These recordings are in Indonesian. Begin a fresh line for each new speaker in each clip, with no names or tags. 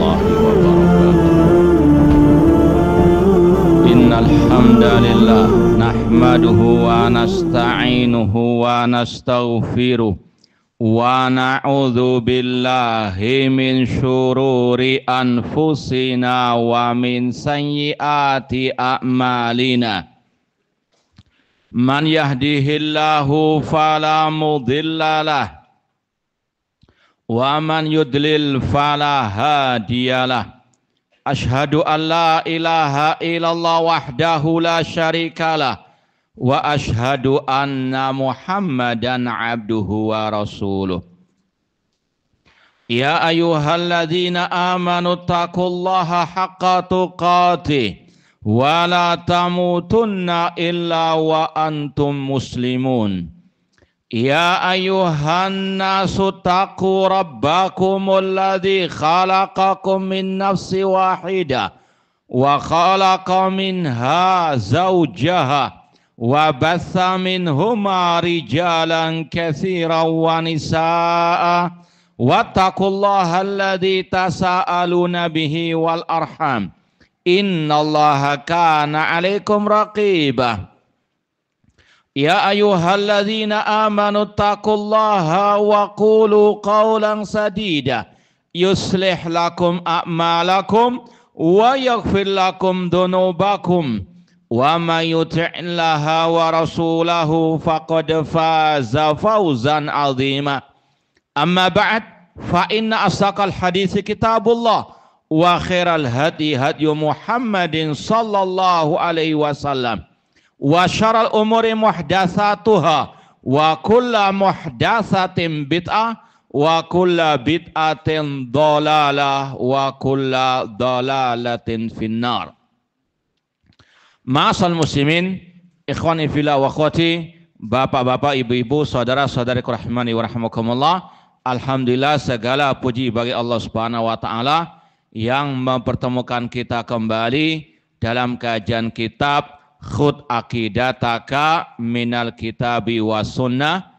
warahmatullahi wabarakatuh. Innal hamdalillah nahmaduhu wa nasta'inuhu wa nastaghfiruh wa na'udzu billahi min syururi anfusina wa min sayyiati a'malina. Man yahdihillahu fala mudhillalah wa man yudlil fala hadiyalah. Ashhadu an la ilaha illallah wahdahu la syarikalah wa ashhadu anna Muhammadan abduhu wa rasuluh. Ya ayyuhalladzina amanu taqullaha haqqa tuqatih wa la tamutunna illa wa antum muslimun. Ya ayyuhan nasu taqu rabbakumul ladzi khalaqakum min nafsin wahidah wa khalaqa minha zawjaha wa batha minhuma rijalan katsiran wa nisaa wattaqullaha alladzi tasaaluna bihi wal arham innallaha kana 'alaikum raqibah. Ya ayyuhalladzina amanu taqullaha wa qulu qawlan sadida yuslih lakum a'malakum wa yaghfir lakum dhunubakum wa may yuti'illaha wa rasulahu faqad faza fawzan 'azima. Amma ba'd, fa inna asdaqal haditsi kitabullah wa khairal hadi hadyu Muhammadin sallallahu alaihi wasallam wa syarrul umuri muhdatsatuha wa kullu muhdatsatin bid'ah wa kullu bid'atin dhalalah wa kullu dhalalatin finnar. Ma'asal muslimin, ikhwani fillah wa akhwati, bapak-bapak, ibu-ibu, saudara-saudariku rahimani wa rahimakumullah. Alhamdulillah, segala puji bagi Allah Subhanahu wa taala yang mempertemukan kita kembali dalam kajian kitab Khud Aqidataka minal kitabi wa sunnah.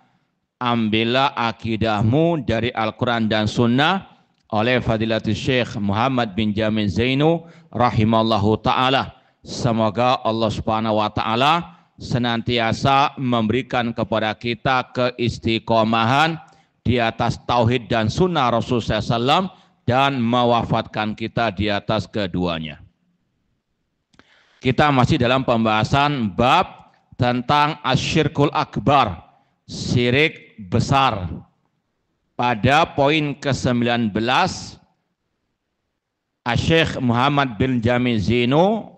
Ambillah akidahmu dari Al-Quran dan Sunnah oleh Fadilatul Syekh Muhammad bin Jamil Zainu rahimallahu ta'ala. Semoga Allah Subhanahu wa ta'ala senantiasa memberikan kepada kita keistiqomahan di atas tauhid dan sunnah Rasulullah SAW dan mewafatkan kita di atas keduanya. Kita masih dalam pembahasan bab tentang asyirkul akbar, syirik besar. Pada poin ke-19, Syekh Muhammad bin Jamil Zainu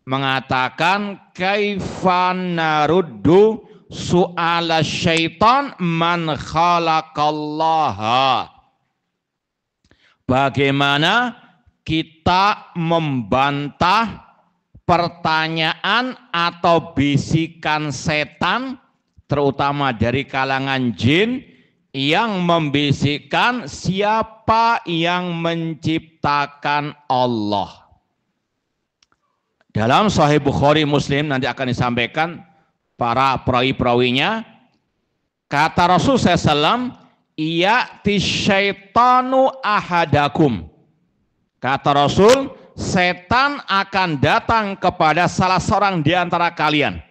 mengatakan kaifan naruddu su'ala syaitan man khalaqallaha. Bagaimana kita membantah pertanyaan atau bisikan setan, terutama dari kalangan jin, yang membisikkan siapa yang menciptakan Allah. Dalam Sahih Bukhari Muslim nanti akan disampaikan para perawi-perawinya, kata Rasul SAW, "Iya'ti syaitanu ahadakum." Kata Rasul, setan akan datang kepada salah seorang di antara kalian.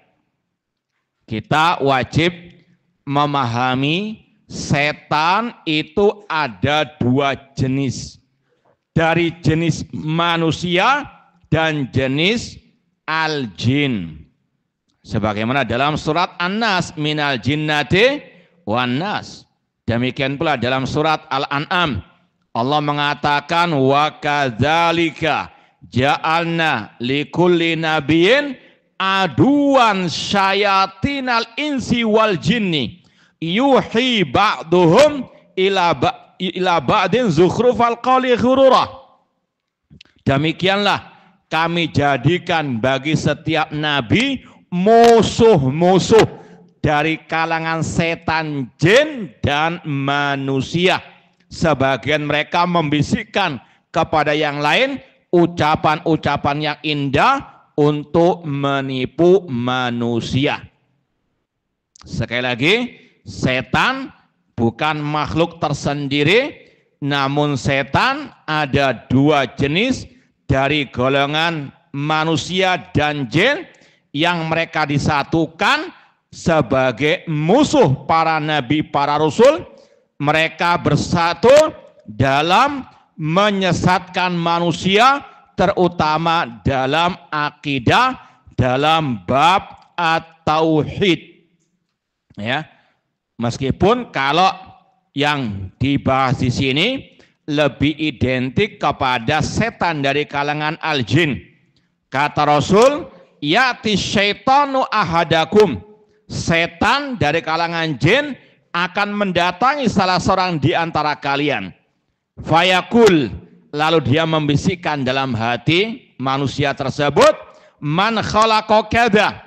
Kita wajib memahami setan itu ada dua jenis. Dari jenis manusia dan jenis al-jin. Sebagaimana dalam surat An-Nas, minal jinnati wan nas. Demikian pula dalam surat Al-An'am, Allah mengatakan wa kadzalika ja'alna likulli nabiyyin aduan syayatinal insi wal jinni yuhi ba'duhum ila ba'din zukhrufal qawli ghurura. Demikianlah kami jadikan bagi setiap nabi musuh-musuh dari kalangan setan, jin dan manusia. Sebagian mereka membisikkan kepada yang lain ucapan-ucapan yang indah untuk menipu manusia. Sekali lagi, setan bukan makhluk tersendiri, namun setan ada dua jenis dari golongan manusia dan jin yang mereka disatukan sebagai musuh para nabi, para rasul. Mereka bersatu dalam menyesatkan manusia, terutama dalam akidah, dalam bab at-tauhid. Ya, meskipun kalau yang dibahas di sini lebih identik kepada setan dari kalangan al-jin. Kata Rasul, ya'ti syaitanu ahadakum. Setan dari kalangan jin akan mendatangi salah seorang di antara kalian. Fayakul, lalu dia membisikkan dalam hati manusia tersebut, man khalaqa kadza.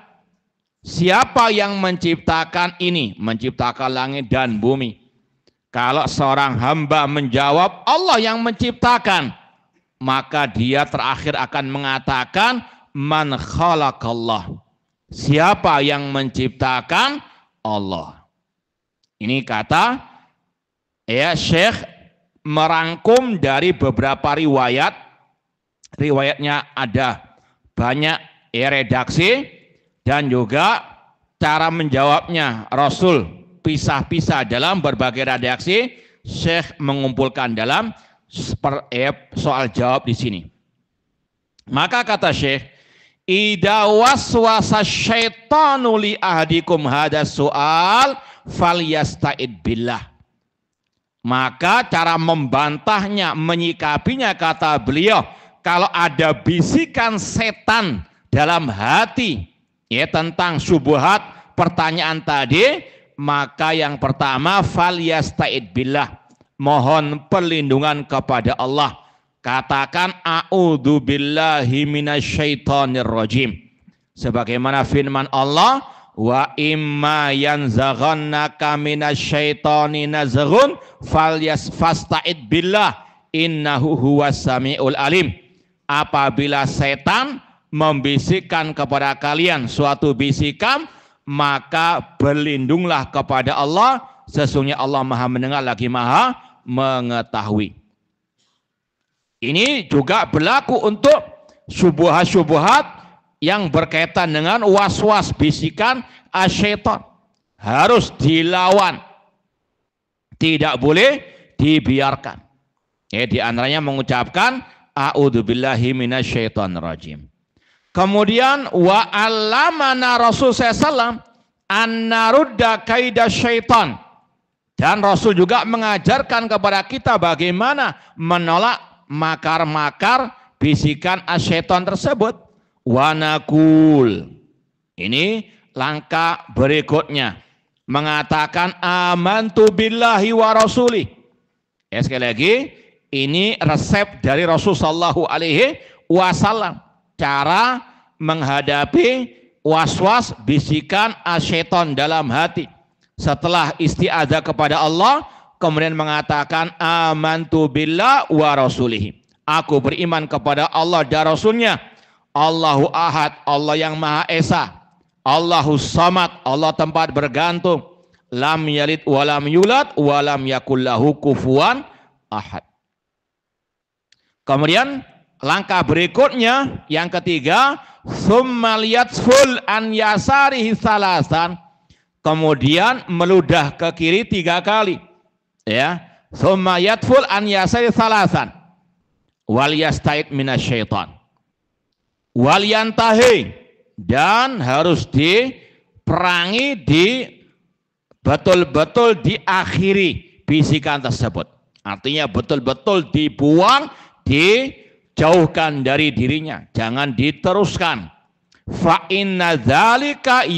Siapa yang menciptakan ini, menciptakan langit dan bumi? Kalau seorang hamba menjawab Allah yang menciptakan, maka dia terakhir akan mengatakan man khalaqallah. Siapa yang menciptakan? Allah. Ini kata ya Syekh merangkum dari beberapa riwayat. Riwayatnya ada banyak redaksi dan juga cara menjawabnya Rasul pisah-pisah dalam berbagai redaksi. Syekh mengumpulkan dalam soal jawab di sini. Maka kata Syekh, idza waswasa syaitanu li ahadikum hada soal falyasta'id billah. Maka cara membantahnya, menyikapinya, kata beliau, kalau ada bisikan setan dalam hati ya tentang syubhat pertanyaan tadi, maka yang pertama falyasta'id billah, mohon perlindungan kepada Allah. Katakan a'udzu billahi minasyaitonir rajim. Sebagaimana firman Allah, wa imma yanzaghannaka minasyaitoni nazghun fasta'id billah innahu huwas samiul alim. Apabila setan membisikkan kepada kalian suatu bisikan, maka berlindunglah kepada Allah, sesungguhnya Allah Maha mendengar lagi Maha mengetahui. Ini juga berlaku untuk syubhat-syubhat yang berkaitan dengan was-was bisikan asyaiton. Harus dilawan. Tidak boleh dibiarkan. Ya, di antaranya mengucapkan a'udzubillahi minasyaitonir rajim. Kemudian wa 'allamana Rasul sallallahu an narudda kaida syaitan. Dan Rasul juga mengajarkan kepada kita bagaimana menolak makar-makar bisikan asyaiton tersebut. Wanakul, ini langkah berikutnya, mengatakan amantu billahi wa rasuli. Ya, sekali lagi, ini resep dari Rasul sallallahu alaihi wasallam, cara menghadapi was-was bisikan asyaiton dalam hati. Setelah isti'adzah kepada Allah, kemudian mengatakan amantu billah wa rasulihi. Aku beriman kepada Allah dan Rasulnya. Allahu ahad, Allah yang Maha Esa. Allahu samad, Allah tempat bergantung. Lam yalid walam yulad walam yakullahu kufuwan ahad. Kemudian langkah berikutnya yang ketiga, summa liyatful an yasarihi salasan. Kemudian meludah ke kiri 3 kali. Ya, summa yatful an yasarihi salasan. Wal yasta'id minasyaiton. Wal yantahi, dan harus diperangi, betul-betul diakhiri bisikan tersebut. Artinya betul-betul dibuang, dijauhkan dari dirinya, jangan diteruskan. Fa inna dzalika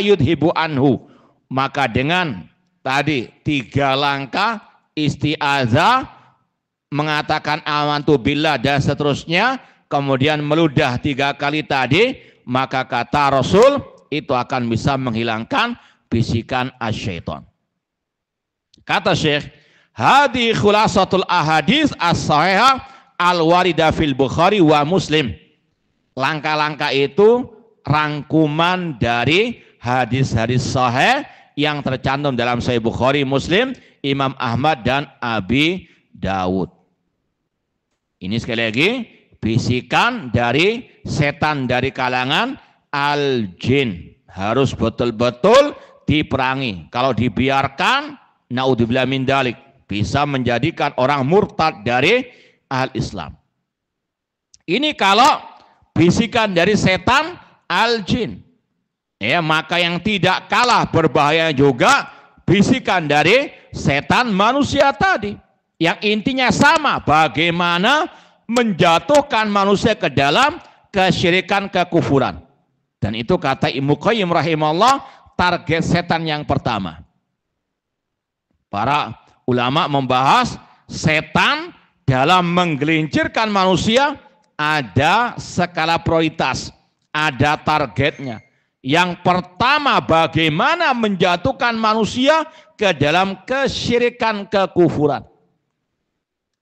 yudhibu anhu. Maka dengan tadi 3 langkah isti'adzah, mengatakan amantu billah dan seterusnya, kemudian meludah 3 kali tadi, maka kata Rasul itu akan bisa menghilangkan bisikan asyaiton. Kata Syekh, hadi khulasatul ahadits as-sahihah al-warida fil Bukhari wa Muslim. Langkah-langkah itu rangkuman dari hadis-hadis sahih yang tercantum dalam Sahih Bukhari Muslim Imam Ahmad dan Abi Dawud. Ini sekali lagi bisikan dari setan dari kalangan al-jin. Harus betul-betul diperangi. Kalau dibiarkan, naudzubillah min dzalik, bisa menjadikan orang murtad dari al-Islam. Ini kalau bisikan dari setan al-jin. Ya, maka yang tidak kalah berbahaya juga bisikan dari setan manusia tadi. Yang intinya sama, bagaimana menjatuhkan manusia ke dalam kesyirikan, kekufuran. Dan itu kata Ibnu Qayyim rahimahullah, target setan yang pertama. Para ulama membahas setan dalam menggelincirkan manusia ada skala prioritas, ada targetnya. Yang pertama, bagaimana menjatuhkan manusia ke dalam kesyirikan, kekufuran.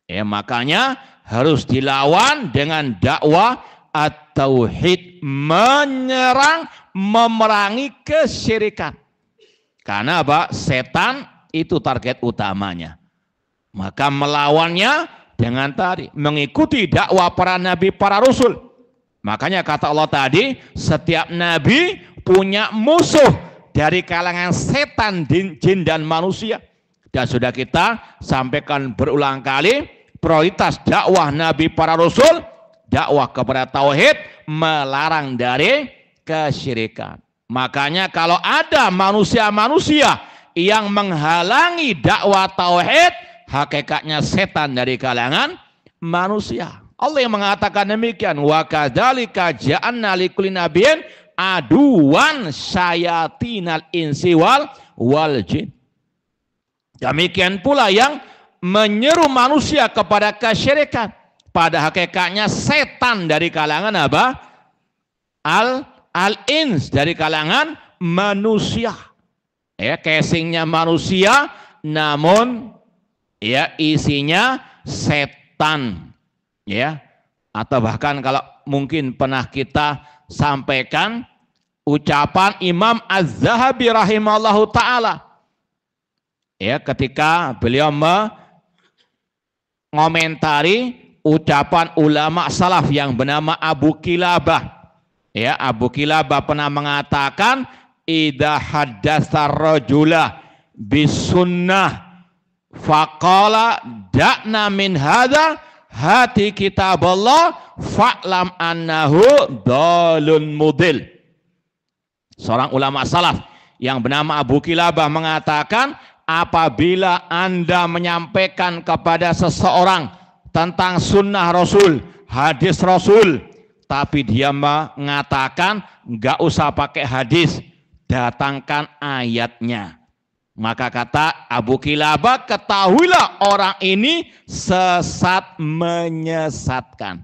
Ya, makanya harus dilawan dengan dakwah at-tauhid, menyerang, memerangi kesyirikan. Karena apa? Setan itu target utamanya. Maka melawannya dengan tadi mengikuti dakwah para nabi, para rasul. Makanya kata Allah tadi, setiap nabi punya musuh dari kalangan setan, jin dan manusia. Dan sudah kita sampaikan berulang kali, prioritas dakwah nabi, para rasul, dakwah kepada tauhid, melarang dari kesyirikan. Makanya kalau ada manusia-manusia yang menghalangi dakwah tauhid, hakikatnya setan dari kalangan manusia. Allah yang mengatakan demikian, wa kadzalika ja'alna likulli nabiyyin aduwan syayatinal insi wal jin. Demikian pula yang menyeru manusia kepada kesyirikan, pada hakikatnya setan dari kalangan apa? Al-ins, dari kalangan manusia. Ya, casingnya manusia, namun ya isinya setan. Ya, atau bahkan kalau mungkin pernah kita sampaikan ucapan Imam Az-Zahabi rahimahullahu ta'ala. Ya, ketika beliau mengomentari ucapan ulama salaf yang bernama Abu Kilabah. Ya, Abu Kilabah pernah mengatakan, idza haddatsa rajula bisunnah faqala da'na min hadza hati kitaballah fa'lam annahu dalun mudil. Seorang ulama salaf yang bernama Abu Kilabah mengatakan, apabila Anda menyampaikan kepada seseorang tentang sunnah Rasul, hadis Rasul, tapi dia mengatakan nggak usah pakai hadis, datangkan ayatnya. Maka kata Abu Kilabah, ketahuilah orang ini sesat menyesatkan.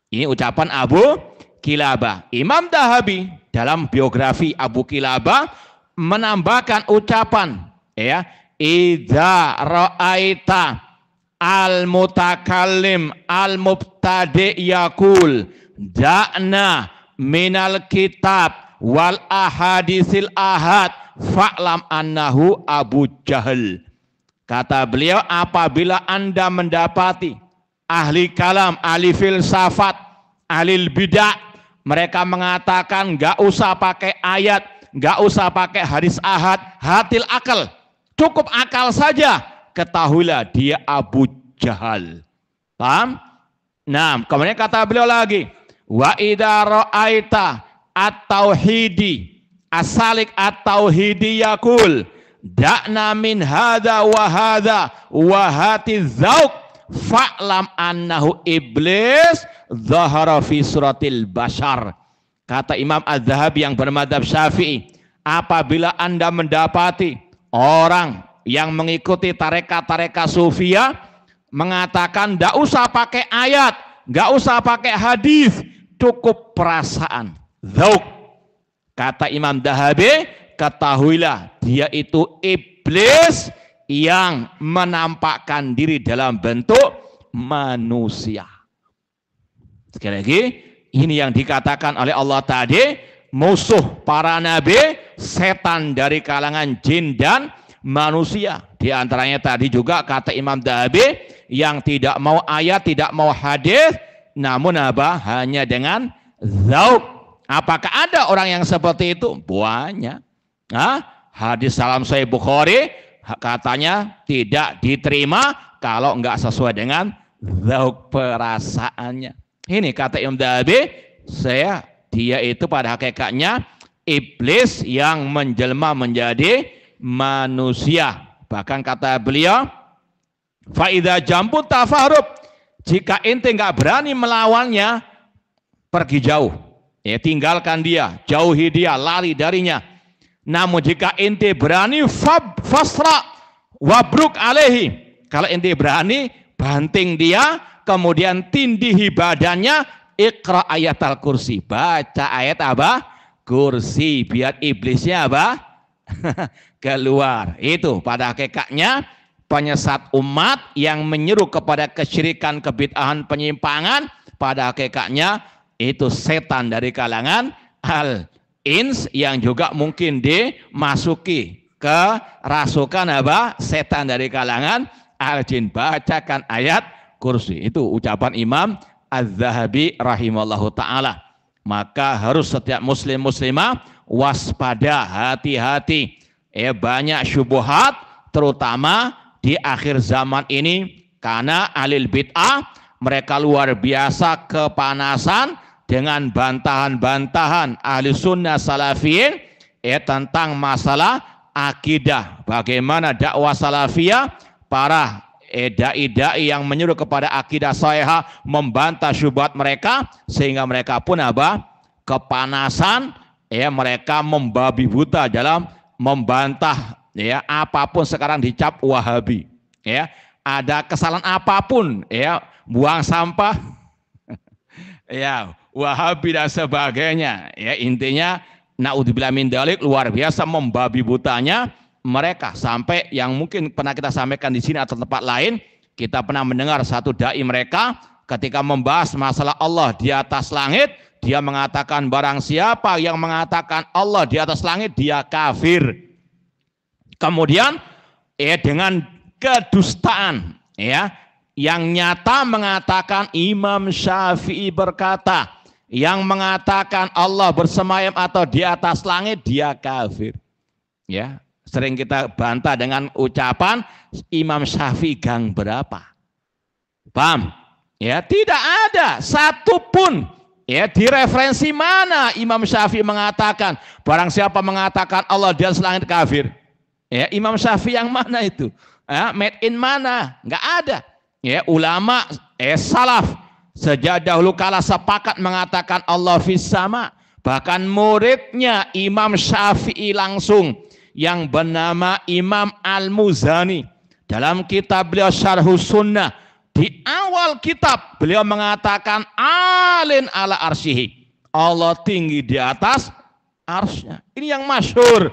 Ini ucapan Abu Kilabah. Imam Dahabi dalam biografi Abu Kilabah menambahkan ucapan, ya, idza ra'aita al-mutakallim al-mubtadi' yaqul da'na minal kitab wal ahadisil ahad fa'lam annahu Abu Jahal. Kata beliau, apabila Anda mendapati ahli kalam, ahli filsafat, ahli bidah, mereka mengatakan nggak usah pakai ayat, nggak usah pakai hadis ahad, hatil akal, cukup akal saja, ketahuilah dia Abu Jahal. Paham? Nah, kemudian kata beliau lagi, wa idza ra'aita at-tauhidi asalik at-tauhidi yaqul da'na min hadza wa hati dzauq fa'lam annahu iblis zahara fi suratil bashar. Kata Imam Az-Zahabi yang bermadzhab Syafi'i, apabila Anda mendapati orang yang mengikuti tarekat-tarekat sufia mengatakan enggak usah pakai ayat, enggak usah pakai hadis, cukup perasaan, dzauq. Kata Imam Dahabi, ketahuilah dia itu iblis yang menampakkan diri dalam bentuk manusia. Sekali lagi, ini yang dikatakan oleh Allah tadi, musuh para nabi, setan dari kalangan jin dan manusia. Di antaranya tadi juga kata Imam Dhahabi, yang tidak mau ayat, tidak mau hadis, namun apa? Hanya dengan dzauq. Apakah ada orang yang seperti itu? Banyak. Hadis dalam Sahih Bukhari katanya tidak diterima kalau enggak sesuai dengan dzauq perasaannya. Ini kata Imam Dhahabi, dia itu pada hakikatnya iblis yang menjelma menjadi manusia. Bahkan kata beliau, faida jambu tafarub, jika ente nggak berani melawannya, pergi jauh, ya tinggalkan dia, jauhi dia, lari darinya. Namun jika ente berani, fasra wabruk alaihi, kalau ente berani banting dia, kemudian tindihi badannya, iqra ayat al-kursi, baca ayat apa? Kursi, biar iblisnya apa? Keluar. Itu pada hakikatnya penyesat umat yang menyeru kepada kesyirikan, kebid'ahan, penyimpangan, pada hakikatnya itu setan dari kalangan al-ins yang juga mungkin dimasuki ke rasukan apa? Setan dari kalangan al-jin. Bacakan ayat kursi. Itu ucapan Imam Az-Zahabi rahimallahu ta'ala. Maka harus setiap muslim muslimah waspada, hati-hati. Banyak syubhat terutama di akhir zaman ini, karena ahlul bid'ah mereka luar biasa kepanasan dengan bantahan-bantahan ahli sunnah salafiyin tentang masalah akidah. Bagaimana dakwah salafiyah, para dai-dai yang menyuruh kepada akidah sahihah membantah syubhat mereka, sehingga mereka pun apa? Kepanasan, mereka membabi buta dalam membantah apapun sekarang dicap Wahabi. Ada kesalahan apapun, buang sampah, Wahabi dan sebagainya. Intinya naudzubillah min dzalik, luar biasa membabi butanya mereka, sampai yang mungkin pernah kita sampaikan di sini atau tempat lain, kita pernah mendengar satu dai mereka ketika membahas masalah Allah di atas langit, dia mengatakan barang siapa yang mengatakan Allah di atas langit, dia kafir. Kemudian dengan kedustaan yang nyata mengatakan Imam Syafi'i berkata, yang mengatakan Allah bersemayam atau di atas langit, dia kafir. Sering kita bantah dengan ucapan Imam Syafi'i gang berapa? Paham? Tidak ada satupun di referensi mana Imam Syafi'i mengatakan barang siapa mengatakan Allah di atas langit kafir. Imam Syafi'i yang mana itu? Made in mana? Enggak ada. Ulama salaf sejak dahulu kala sepakat mengatakan Allah fis sama. Bahkan muridnya Imam Syafi'i langsung yang bernama Imam Al-Muzani, dalam kitab beliau Syarhus Sunnah, di awal kitab beliau mengatakan alin ala arsyihi, Allah tinggi di atas arsy-Nya. Ini yang masyhur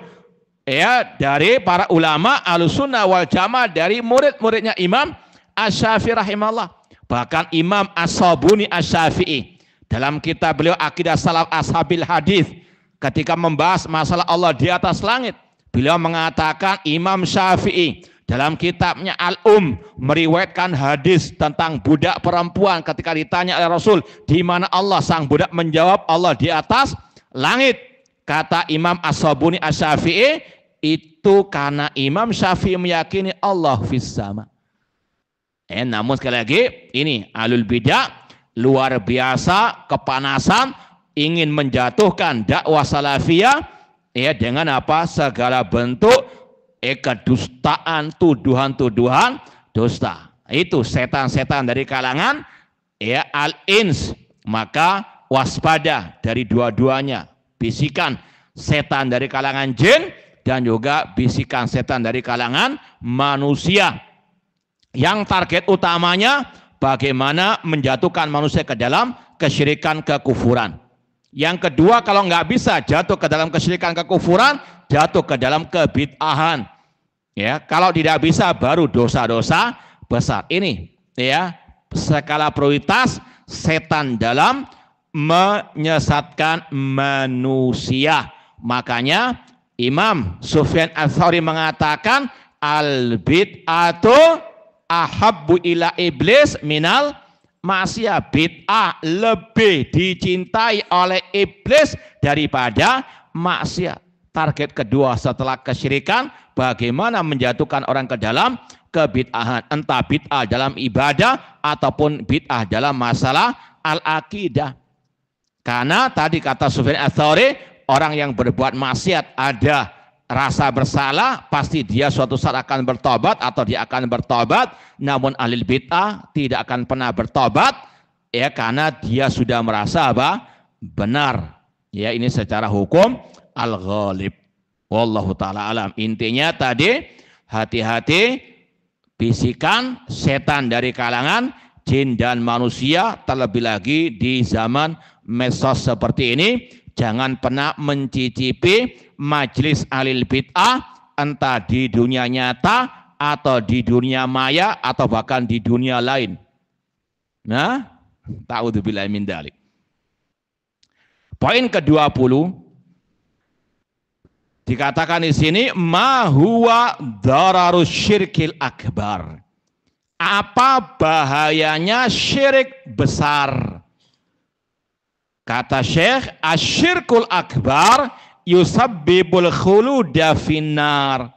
dari para ulama Ahlussunnah wal Jamaah, dari murid-muridnya Imam Asy-Syafi'i rahimahullah. Bahkan Imam As-Sabuni Asy-Syafi'i dalam kitab beliau Aqidah Salaf Ashabil Hadis, ketika membahas masalah Allah di atas langit, beliau mengatakan Imam Syafi'i dalam kitabnya meriwayatkan hadis tentang budak perempuan ketika ditanya oleh Rasul, di mana Allah, sang budak menjawab Allah di atas langit. Kata Imam As-Sabuni Asy-Syafi'i, itu karena Imam Syafi'i meyakini Allah fis sama. Namun sekali lagi, ini ahlul bidah luar biasa kepanasan ingin menjatuhkan dakwah salafiyah dengan apa? Segala bentuk kedustaan, tuduhan-tuduhan dusta. Itu setan-setan dari kalangan al-ins. Maka waspada dari dua-duanya, bisikan setan dari kalangan jin dan juga bisikan setan dari kalangan manusia, yang target utamanya bagaimana menjatuhkan manusia ke dalam kesyirikan, kekufuran. Yang kedua, kalau nggak bisa jatuh ke dalam kesyirikan, kekufuran, jatuh ke dalam kebid'ahan. Kalau tidak bisa, baru dosa-dosa besar. Ini skala prioritas setan dalam menyesatkan manusia. Makanya Imam Sufyan Ats-Tsauri mengatakan al bid'atu ahabbu ila iblis minal maksiat. Bid'ah lebih dicintai oleh iblis daripada maksiat. Target kedua setelah kesyirikan, bagaimana menjatuhkan orang ke dalam kebid'ahan, entah bid'ah dalam ibadah ataupun bid'ah dalam masalah al-aqidah. Karena tadi kata Sufyan Ats-Tsauri, orang yang berbuat maksiat ada rasa bersalah, pasti dia suatu saat akan bertobat atau dia akan bertobat. Namun ahli bid'ah tidak akan pernah bertobat, ya, karena dia sudah merasa apa? Benar. Ya, ini secara hukum al-ghalib. Wallahu ta'ala alam. Intinya tadi, hati-hati bisikan setan dari kalangan jin dan manusia, terlebih lagi di zaman medsos seperti ini. Jangan pernah mencicipi majelis ahli bid'ah, entah di dunia nyata atau di dunia maya atau bahkan di dunia lain. Nah, ta'udzubillahi min dzalik. Poin ke-20 dikatakan di sini, ma huwa dararus syirkil akbar. Apa bahayanya syirik besar? Kata Syekh, asyirkul akbar yusabbibul khuluda finnar.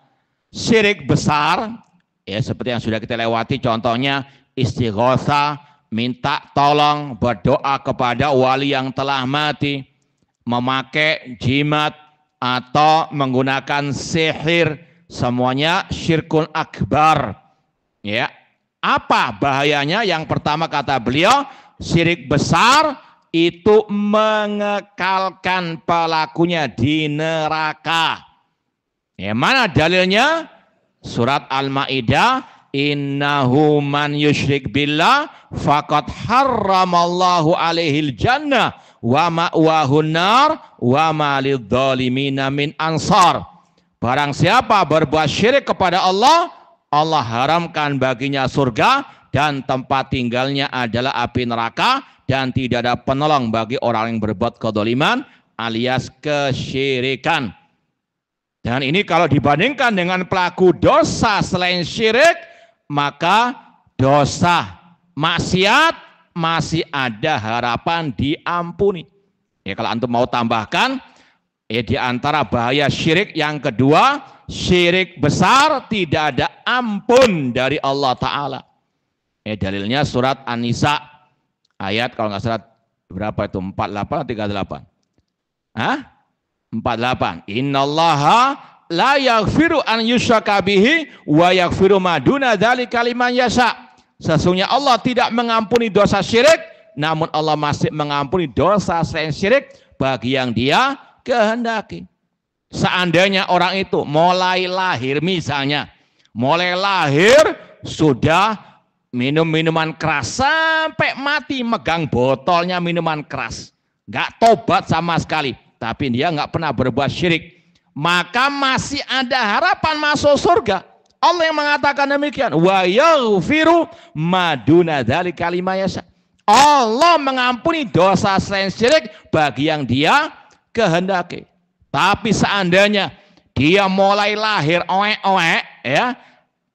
Syirik besar, ya seperti yang sudah kita lewati, contohnya istighosa, minta tolong, berdoa kepada wali yang telah mati, memakai jimat atau menggunakan sihir, semuanya syirkun akbar. Ya, apa bahayanya? Yang pertama kata beliau, syirik besar itu mengekalkan pelakunya di neraka. Ya, mana dalilnya? Surat Al-Maidah, innahu man yusyrik billah faqad harramallahu alaihil jannah wa ma'wahun nar wa ma lidzalimina min ansar. Barang siapa berbuat syirik kepada Allah, Allah haramkan baginya surga dan tempat tinggalnya adalah api neraka, dan tidak ada penolong bagi orang yang berbuat kedzaliman alias kesyirikan. Dan ini kalau dibandingkan dengan pelaku dosa selain syirik, maka dosa maksiat masih ada harapan diampuni. Ya, kalau antum mau tambahkan, ya, di antara bahaya syirik yang kedua, syirik besar tidak ada ampun dari Allah Ta'ala. Ya, dalilnya surat An-Nisa ayat kalau nggak salah berapa itu, 48 atau 38? Hah? 48. Innallaha la yaghfiru an yushraka bihi wa yaghfiru ma duna dzalika liman yasha. Sesungguhnya Allah tidak mengampuni dosa syirik, namun Allah masih mengampuni dosa selain syirik bagi yang Dia kehendaki. Seandainya orang itu mulai lahir, misalnya mulai lahir sudah minum minuman keras sampai mati, megang botolnya minuman keras, nggak tobat sama sekali, tapi dia nggak pernah berbuat syirik, maka masih ada harapan masuk surga. Allah yang mengatakan demikian, wa yaghfiru ma duna dzalika liman yasha. Allah mengampuni dosa selain syirik bagi yang Dia kehendaki. Tapi seandainya dia mulai lahir oek-oek, ya,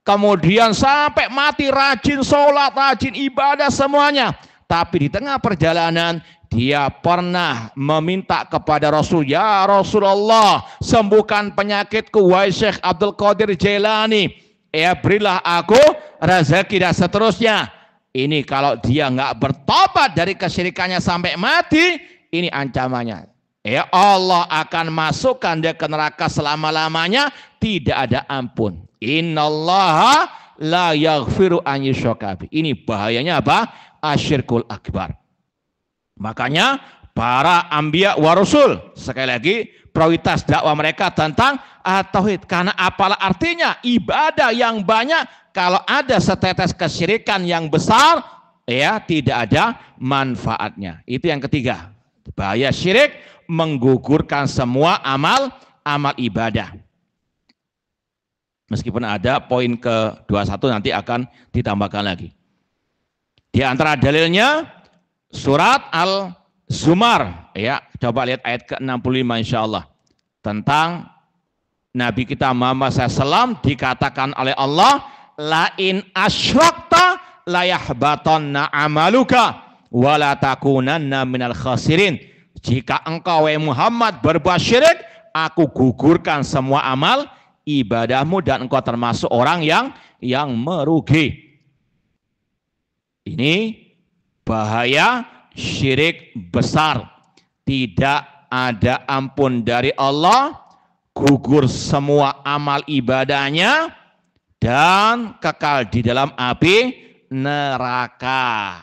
kemudian sampai mati rajin sholat, rajin ibadah semuanya, tapi di tengah perjalanan dia pernah meminta kepada Rasul, ya Rasulullah, sembuhkan penyakitku, wahai Syekh Abdul Qadir Jailani, ya berilah aku rezeki dan seterusnya. Ini kalau dia nggak bertobat dari kesyirikannya sampai mati, ini ancamannya. Ya, Allah akan masukkan dia ke neraka selama-lamanya, tidak ada ampun. Innallaha la yaghfiru an yushraka bih. Ini bahayanya apa? Asyirkul akbar. Makanya para anbiya wa rasul, sekali lagi prioritas dakwah mereka tentang tauhid. Karena apalah artinya ibadah yang banyak kalau ada setetes kesyirikan yang besar, ya tidak ada manfaatnya. Itu yang ketiga. Bahaya syirik menggugurkan semua amal ibadah. Meskipun ada poin ke-21 nanti akan ditambahkan lagi. Di antara dalilnya surat Al-Zumar, ya, coba lihat ayat ke-65 insyaallah, tentang Nabi kita Muhammad SAW dikatakan oleh Allah, la in asyrakta la yahbatanna amaluka wa la takunanna minal khasirin. Jika engkau Muhammad berbuat syirik, aku gugurkan semua amal ibadahmu dan engkau termasuk orang yang merugi. Ini bahaya syirik besar. Tidak ada ampun dari Allah, gugur semua amal ibadahnya dan kekal di dalam api neraka.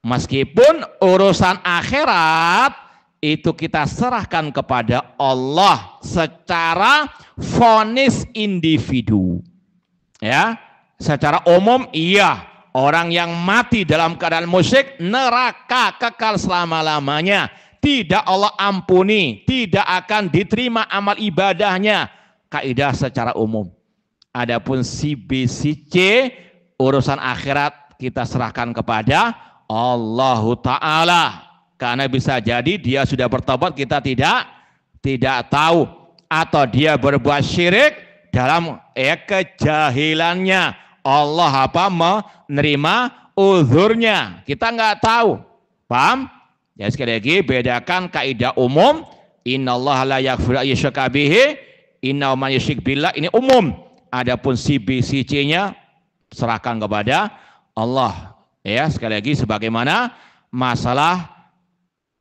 Meskipun urusan akhirat itu kita serahkan kepada Allah secara vonis individu. Ya, secara umum iya, orang yang mati dalam keadaan musyrik neraka kekal selama-lamanya. Tidak Allah ampuni, tidak akan diterima amal ibadahnya. Kaidah secara umum. Adapun si B, si C, urusan akhirat kita serahkan kepada Allah Ta'ala. Karena bisa jadi dia sudah bertobat, kita tidak tahu. Atau dia berbuat syirik dalam kejahilannya. Allah menerima uzurnya. Kita nggak tahu. Paham? Ya, sekali lagi bedakan kaidah umum, innallaha la yaghfiru ayyushraka bihi, innahu man yusyrik billah, ini umum. Adapun si B, si C-nya serahkan kepada Allah. Ya, sekali lagi sebagaimana masalah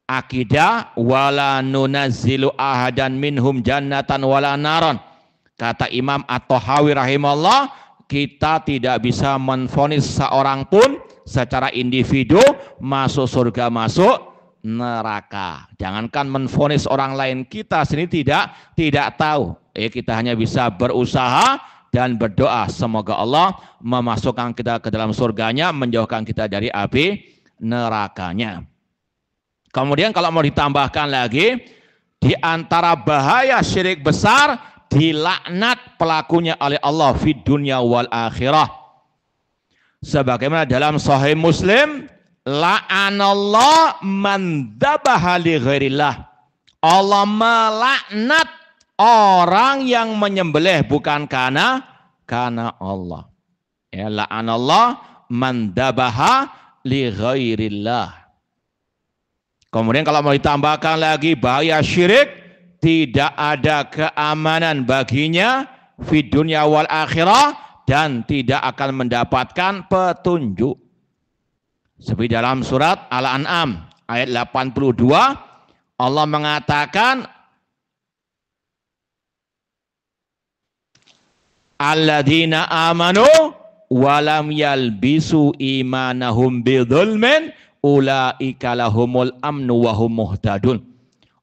akidah, wala nunazzilu ahadan minhum jannatan wala naron. Kata Imam At-Tahawi rahimahullah, kita tidak bisa menvonis seorang pun secara individu masuk surga, masuk neraka. Jangankan menvonis orang lain, kita sendiri tidak tahu. Kita hanya bisa berusaha dan berdoa semoga Allah memasukkan kita ke dalam surganya, menjauhkan kita dari api nerakanya. Kemudian kalau mau ditambahkan lagi, di antara bahaya syirik besar, dilaknat pelakunya oleh Allah fid dunya wal akhirah. Sebagaimana dalam Sahih Muslim, la'anallah man dzabaha li ghairillah. Allah melaknat orang yang menyembelih bukan karena Allah. Ya, la'anallah man dzabaha li ghairillah. Kemudian kalau mau ditambahkan lagi bahaya syirik, tidak ada keamanan baginya fid dunya wal akhirah dan tidak akan mendapatkan petunjuk. Seperti dalam surat Al-An'am ayat 82, Allah mengatakan, alladzina amanu walam yalbisu imanahum bidzulmin ulaika lahumul amnu wa hum muhtadun.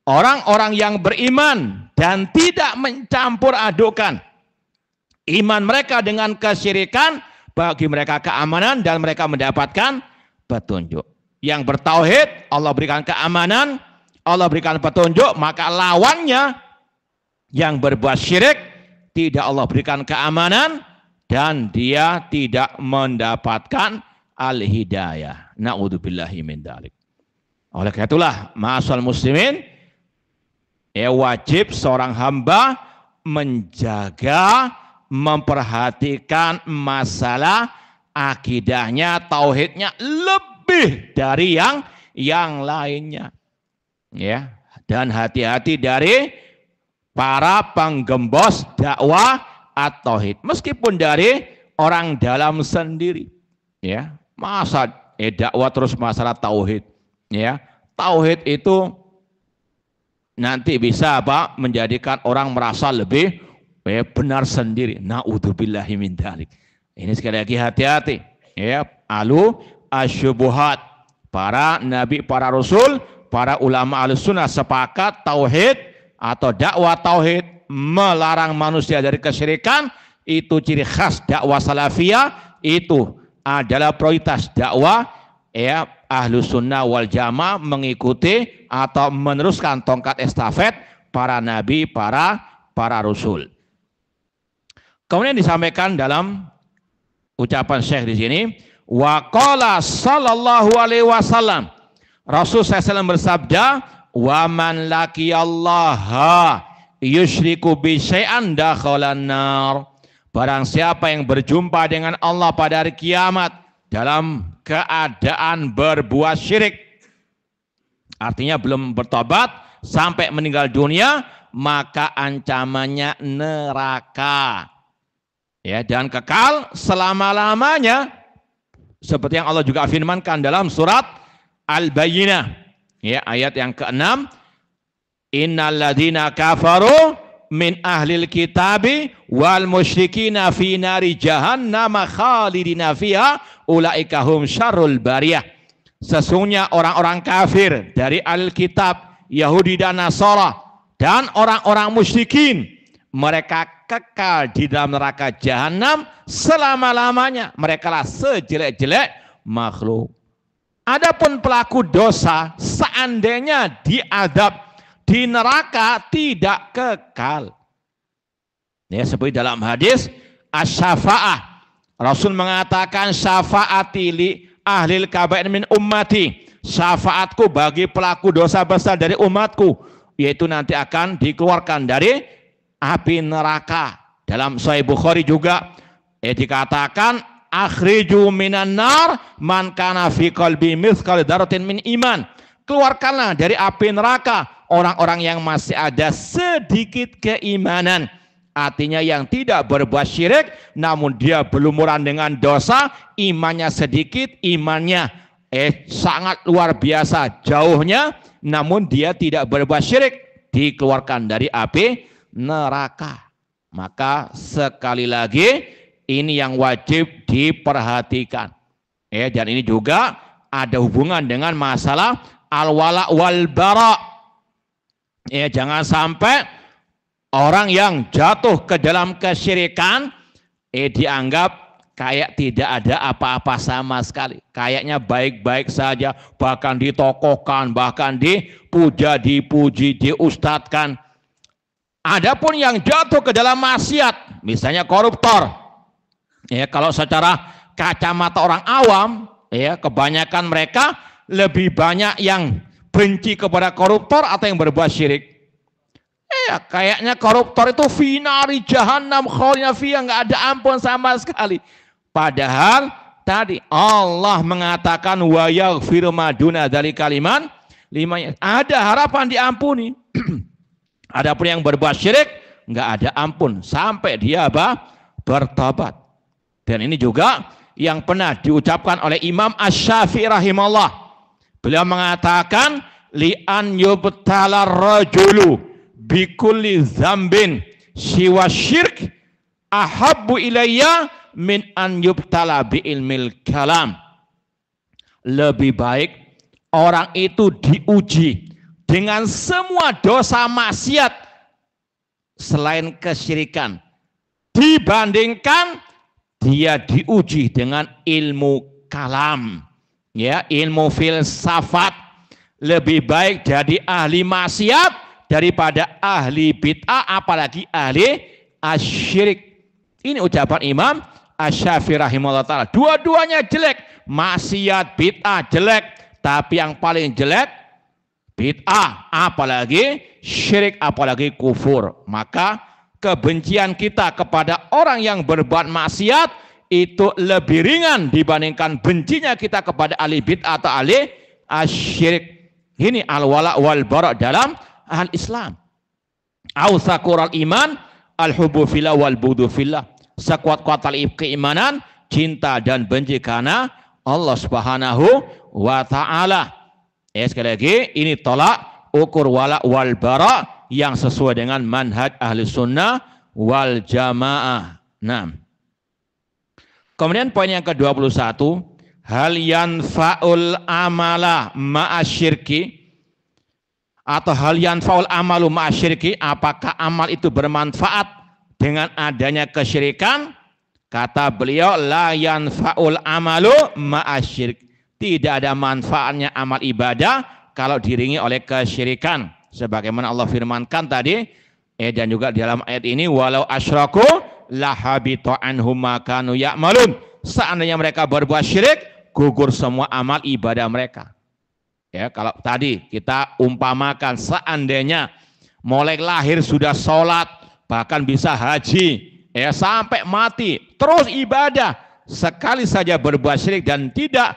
Orang-orang yang beriman dan tidak mencampur adukan iman mereka dengan kesyirikan, bagi mereka keamanan dan mereka mendapatkan petunjuk. Yang bertauhid Allah berikan keamanan, Allah berikan petunjuk, maka lawannya yang berbuat syirik tidak Allah berikan keamanan dan dia tidak mendapatkan al-hidayah. Na'udzubillahi min dzalik. Oleh karena itulah, ma'asal muslimin, wajib seorang hamba menjaga, memperhatikan masalah akidahnya, tauhidnya lebih dari yang lainnya. Ya, dan hati-hati dari para penggembos dakwah at-tauhid, meskipun dari orang dalam sendiri. Ya, masa dakwah terus masalah tauhid. Ya, tauhid itu nanti bisa menjadikan orang merasa lebih benar sendiri. Na'udzubillahi min dzalik. Ini sekali lagi hati-hati. Ya, asyubuhat. Para nabi, para rasul, para ulama Ahlussunnah sepakat tauhid atau dakwah tauhid melarang manusia dari kesyirikan, itu ciri khas dakwah salafiyah, itu adalah prioritas dakwah Ahlussunnah wal Jamaah, mengikuti atau meneruskan tongkat estafet para nabi, para rasul. Kemudian disampaikan dalam ucapan Syekh di sini, wa qala sallallahu alaihi wasallam, Rasul SAW bersabda, wa man laqiyallaha yusyriku bi syai'an dakhalan nar. Barang siapa yang berjumpa dengan Allah pada hari kiamat dalam keadaan berbuat syirik, artinya belum bertobat sampai meninggal dunia, maka ancamannya neraka. Ya, dan kekal selama-lamanya. Seperti yang Allah juga firmankan dalam surat Al-Bayyinah, ya, ayat yang ke-6, innal ladzina kafaru min ahlil kitabi wal musyrikina fi nari jahannam khalidina fiha ulaika hum syarrul bariyah. Sesungguhnya orang-orang kafir dari Alkitab, Yahudi dan Nasara, dan orang-orang musyrikin, mereka kekal di dalam neraka jahanam selama-lamanya. Mereka lah sejelek-jelek makhluk. Adapun pelaku dosa, seandainya diazab di neraka, tidak kekal. Ya, seperti dalam hadis asy-syafa'ah, Rasul mengatakan syafaati li ahlil kabair min ummati, syafaatku bagi pelaku dosa besar dari umatku, yaitu nanti akan dikeluarkan dari api neraka. Dalam Sahih Bukhari juga dikatakan akhriju minan nar man kana fi qalbi mithqal dzarratin min iman. Keluarkanlah dari api neraka orang-orang yang masih ada sedikit keimanan. Artinya yang tidak berbuat syirik namun dia berlumuran dengan dosa, imannya sedikit, imannya sangat luar biasa jauhnya, namun dia tidak berbuat syirik, dikeluarkan dari api neraka. Maka sekali lagi ini yang wajib diperhatikan. Dan ini juga ada hubungan dengan masalah al-wala wal bara. Jangan sampai orang yang jatuh ke dalam kesyirikan dianggap kayak tidak ada apa-apa sama sekali. Kayaknya baik-baik saja, bahkan ditokohkan, bahkan dipuja, dipuji, diustadkan. Adapun yang jatuh ke dalam maksiat, misalnya koruptor, kalau secara kacamata orang awam, kebanyakan mereka lebih banyak yang benci kepada koruptor atau yang berbuat syirik. Kayaknya koruptor itu finari jahannam khalidina fiha, nggak ada ampun sama sekali. Padahal tadi Allah mengatakan wa yaghfiru ma duna dzalika liman ada harapan diampuni. Adapun yang berbuat syirik nggak ada ampun sampai dia bertobat. Dan ini juga yang pernah diucapkan oleh Imam Asy-Syafi'i rahimahullah. Beliau mengatakan li an yubtala rajulu bikulli dzambin siwa syirk ahabbu ilayya min an yubtala bi ilmil kalam. Lebih baik orang itu diuji dengan semua dosa maksiat selain kesyirikan dibandingkan dia diuji dengan ilmu kalam, ilmu filsafat. Lebih baik jadi ahli maksiat daripada ahli bid'ah, apalagi ahli asyirik. Ini ucapan Imam Asy-Syafi'i rahimahullah ta'ala. Dua-duanya jelek, maksiat, bid'ah jelek, tapi yang paling jelek bid'ah, apalagi syirik, apalagi kufur. Maka kebencian kita kepada orang yang berbuat maksiat itu lebih ringan dibandingkan bencinya kita kepada ahli bid'ah atau ahli asyirik. Ini al-wala wal bara dalam al-Islam. Awsaqural iman al-hubbu fillah wal bughdu fillah. Sekuat-kuat keimanan, cinta dan benci karena Allah Subhanahu wa taala. Sekali lagi ini tolak ukur wala wal bara yang sesuai dengan manhaj ahli sunnah wal jamaah. Nah, kemudian poin yang ke-21, hal yanfa'ul amala ma'asyirki, atau hal yanfa'ul amalu ma'asyirki, apakah amal itu bermanfaat dengan adanya kesyirikan? Kata beliau, la yanfa'ul amalu ma'asyirki. Tidak ada manfaatnya amal ibadah kalau diiringi oleh kesyirikan. Sebagaimana Allah firmankan tadi, dan juga di dalam ayat ini, walau asyraku lahabita anhum ma kanu ya'malun. Seandainya mereka berbuat syirik, gugur semua amal ibadah mereka. Kalau tadi kita umpamakan seandainya mulai lahir sudah sholat, bahkan bisa haji, sampai mati terus ibadah, sekali saja berbuat syirik dan tidak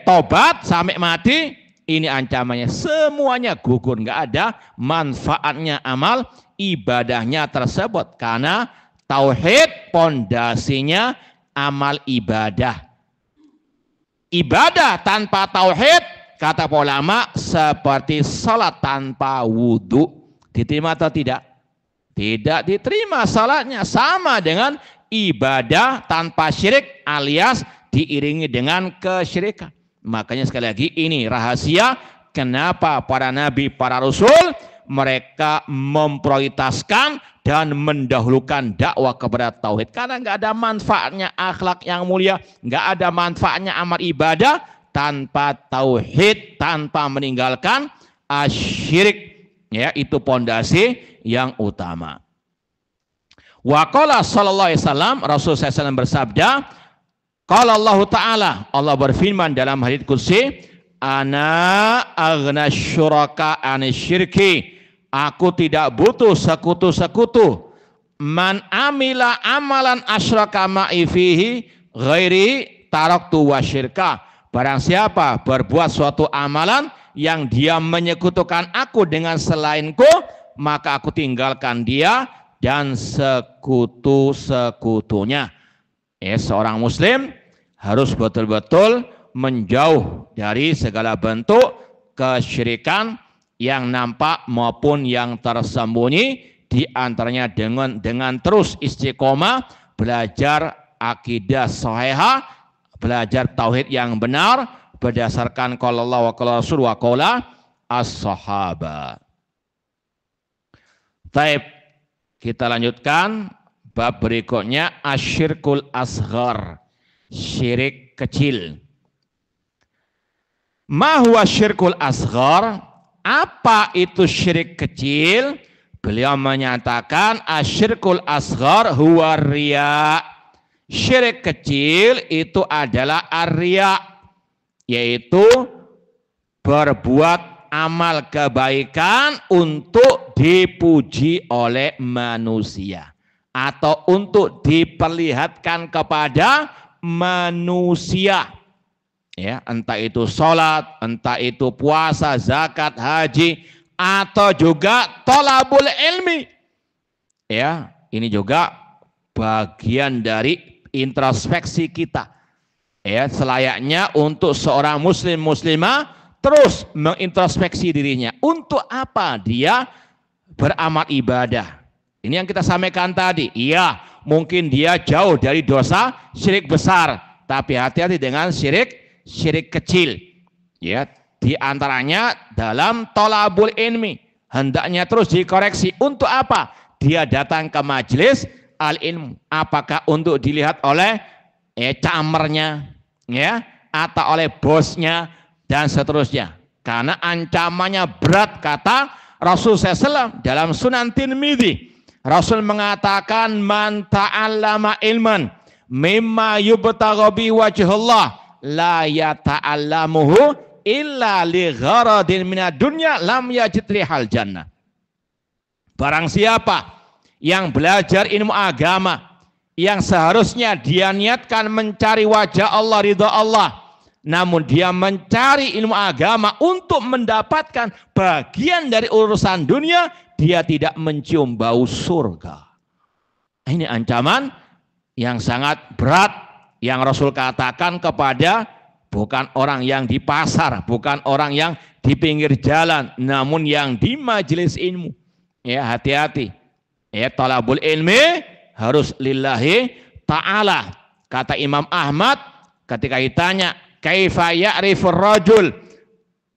tobat sampai mati, ini ancamannya semuanya gugur, nggak ada manfaatnya amal ibadahnya tersebut, karena tauhid pondasinya amal ibadah. Ibadah tanpa tauhid, kata ulama, seperti salat tanpa wudhu. Diterima atau tidak? Tidak diterima salatnya. Sama dengan ibadah tanpa syirik alias diiringi dengan kesyirikan. Makanya sekali lagi ini rahasia kenapa para nabi, para rasul mereka memprioritaskan dan mendahulukan dakwah kepada tauhid, karena nggak ada manfaatnya akhlak yang mulia, nggak ada manfaatnya amal ibadah tanpa tauhid, tanpa meninggalkan asyirik, itu pondasi yang utama. Wa qala sallallahu alaihi wasallam, Rasul SAW bersabda, qala Allah Ta'ala, Allah berfirman dalam hadits qudsi, ana aghna syuraka anisyirki, aku tidak butuh sekutu-sekutu. Man amila amalan asyraka ma'i fihi ghairi taraktu wa syirka. Barang siapa berbuat suatu amalan yang dia menyekutukan aku dengan selainku, maka aku tinggalkan dia dan sekutu-sekutunya. Seorang muslim harus betul-betul menjauh dari segala bentuk kesyirikan yang nampak maupun yang tersembunyi, di antaranya dengan terus istiqomah belajar akidah sahihah, belajar tauhid yang benar berdasarkan qala Allah wa qala Rasul wa qala as-sahaba. Baik, kita lanjutkan bab berikutnya, asyirkul asghar, syirik kecil. Ma huwa syirkul asghar? Apa itu syirik kecil? Beliau menyatakan asyirkul asghar huwa riya. Syirik kecil itu adalah ar-riya, yaitu berbuat amal kebaikan untuk dipuji oleh manusia atau untuk diperlihatkan kepada manusia. Entah itu sholat, entah itu puasa, zakat, haji, atau juga thalabul ilmi. Ini juga bagian dari introspeksi kita. Selayaknya untuk seorang muslim muslimah terus mengintrospeksi dirinya. Untuk apa dia beramal ibadah? Ini yang kita sampaikan tadi. Iya, mungkin dia jauh dari dosa syirik besar, tapi hati-hati dengan syirik kecil. Di antaranya dalam thalabul ilmi, hendaknya terus dikoreksi. Untuk apa dia datang ke majelis al-ilmu? Apakah untuk dilihat oleh camernya, atau oleh bosnya dan seterusnya? Karena ancamannya berat, kata Rasul SAW dalam Sunan Tirmidzi. Rasul mengatakan, man ta'allama ilman mimma yubtagha bi wajhillah la yata'allamuhu illa li gharadin minad dunya lam yajid rihal jannah. Barang siapa yang belajar ilmu agama yang seharusnya dia niatkan mencari wajah Allah, ridha Allah, namun dia mencari ilmu agama untuk mendapatkan bagian dari urusan dunia, dia tidak mencium bau surga. Ini ancaman yang sangat berat yang Rasul katakan kepada bukan orang yang di pasar, bukan orang yang di pinggir jalan, namun yang di majelis ilmu. Hati-hati. Thalabul ilmi harus lillahi ta'ala. Kata Imam Ahmad ketika ditanya, kaifa ya'rifur rajul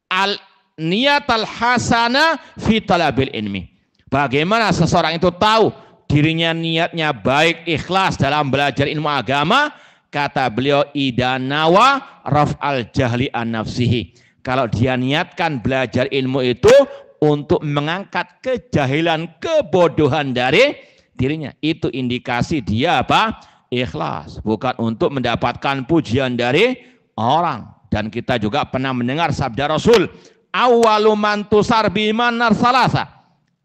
al-niyatal hasana fi talabil ilmi? Bagaimana seseorang itu tahu dirinya niatnya baik, ikhlas dalam belajar ilmu agama? Kata beliau, idanawa raf'al jahli an nafsihi. Kalau dia niatkan belajar ilmu itu untuk mengangkat kejahilan, kebodohan dari dirinya, itu indikasi dia apa? Ikhlas, bukan untuk mendapatkan pujian dari orang. Dan kita juga pernah mendengar sabda Rasul, awwalu man tusar biman nar salasa.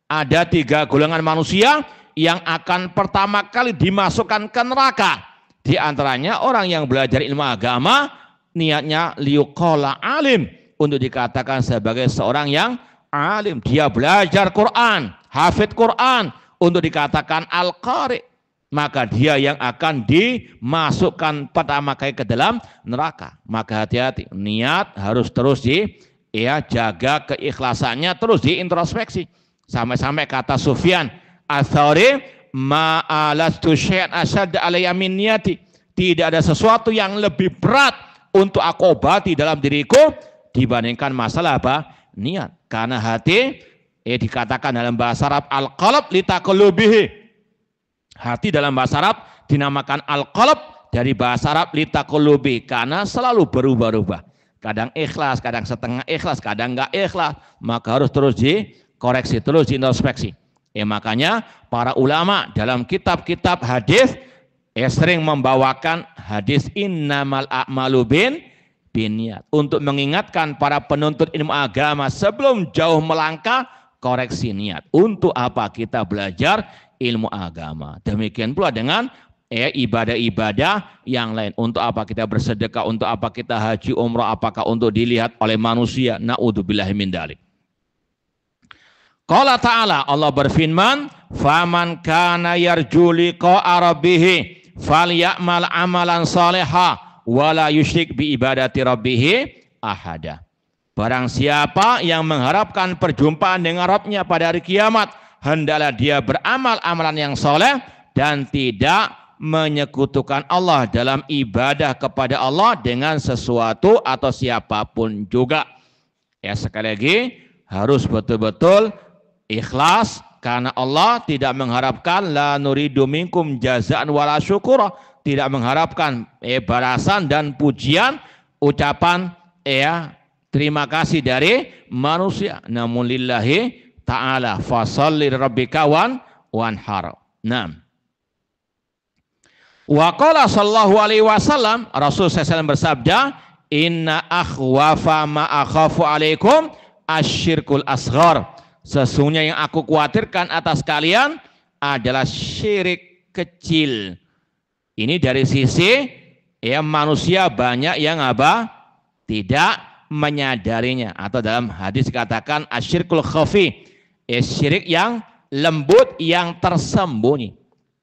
ada 3 golongan manusia yang akan pertama kali dimasukkan ke neraka. Di antaranya orang yang belajar ilmu agama, niatnya liuqala alim, untuk dikatakan sebagai seorang yang alim. Dia belajar Quran, hafid Quran, untuk dikatakan al-qari. Maka dia yang akan dimasukkan pertama kali ke dalam neraka. Maka hati-hati, niat harus terus jaga keikhlasannya, terus diintrospeksi. Sampai-sampai kata Sufyan Ats-Tsauri, ma'alastu syai'an asyadda alayya min niyati. Tidak ada sesuatu yang lebih berat untuk aku obati dalam diriku dibandingkan masalah apa? Niat. Karena hati dikatakan dalam bahasa Arab al-qalb litaqallubihi. Hati dalam bahasa Arab dinamakan al-qalb dari bahasa Arab litaqallubi, karena selalu berubah-ubah. Kadang ikhlas, kadang setengah ikhlas, kadang enggak ikhlas. Maka harus terus dikoreksi, terus diintrospeksi. Makanya para ulama dalam kitab-kitab hadis sering membawakan hadis innamal a'malu binniyat, untuk mengingatkan para penuntut ilmu agama sebelum jauh melangkah, koreksi niat. Untuk apa kita belajar ilmu agama? Demikian pula dengan ibadah-ibadah yang lain. Untuk apa kita bersedekah? Untuk apa kita haji umrah? Apakah untuk dilihat oleh manusia? Na'udzubillahi min dzalik. Qala ta'ala, Allah berfirman, faman kana yarju liqa'a rabbih falyamal amalan salihah wala yusyrik bi ibadati rabbih ahada. Barang siapa yang mengharapkan perjumpaan dengan Rabbnya pada hari kiamat, hendaklah dia beramal amalan yang soleh dan tidak menyekutukan Allah dalam ibadah kepada Allah dengan sesuatu atau siapapun juga. Sekali lagi harus betul-betul ikhlas, karena Allah tidak mengharapkan la nuridu minkum jazaan wala syukura, tidak mengharapkan balasan dan pujian, ucapan terima kasih dari manusia. Namun lillahi ta'ala fasalli rabbika wanhar. Naam. Wa qala sallallahu alaihi wasallam, Rasul SAW bersabda, inna akhwafa ma akhafu alaikum asyirkul asghar. Sesungguhnya yang aku khawatirkan atas kalian adalah syirik kecil. Ini dari sisi manusia banyak yang tidak menyadarinya, atau dalam hadis dikatakan asyirkul khafi, syirik yang lembut, yang tersembunyi.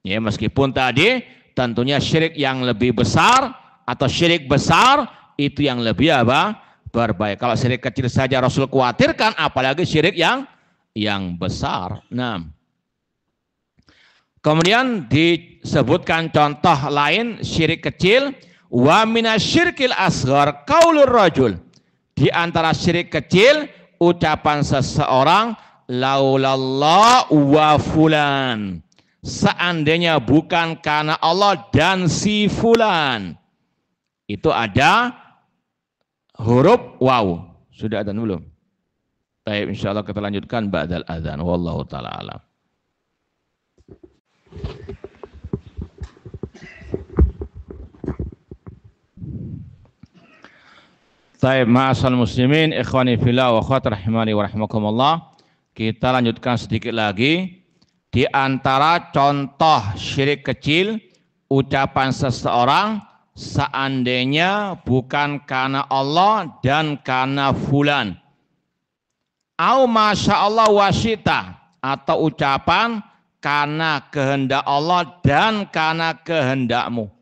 Meskipun tadi tentunya syirik yang lebih besar atau syirik besar itu yang lebih berbahaya. Kalau syirik kecil saja Rasul khawatirkan, apalagi syirik yang besar. Nah, kemudian disebutkan contoh lain syirik kecil, wa minasyirkil asghar qaulur rajul. Di antara syirik kecil ucapan seseorang, laulallah wa fulan. Seandainya bukan karena Allah dan si fulan. Itu ada huruf waw. Sudah ada belum? Baik, insyaallah kita lanjutkan ba'dal adzan. Wallahu taala alam. Baik, ma'asal muslimin, ikhwani fillah wa akhwat rahimani wa rahimakumullah. Kita lanjutkan sedikit lagi. Di antara contoh syirik kecil, ucapan seseorang, seandainya bukan karena Allah dan karena fulan. Au masyaallah wasyita, atau ucapan karena kehendak Allah dan karena kehendakmu.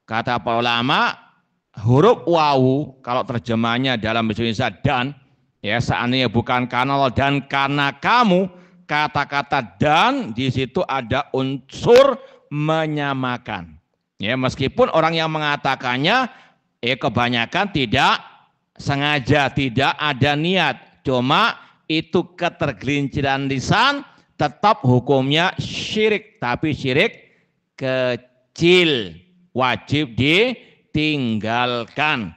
Kata para ulama, huruf wawu kalau terjemahnya dalam bahasa Indonesia dan, seandainya bukan karena Allah dan karena kamu, kata-kata dan di situ ada unsur menyamakan. Meskipun orang yang mengatakannya kebanyakan tidak sengaja, tidak ada niat, cuma itu ketergelinciran lisan, tetap hukumnya syirik, tapi syirik kecil, wajib ditinggalkan.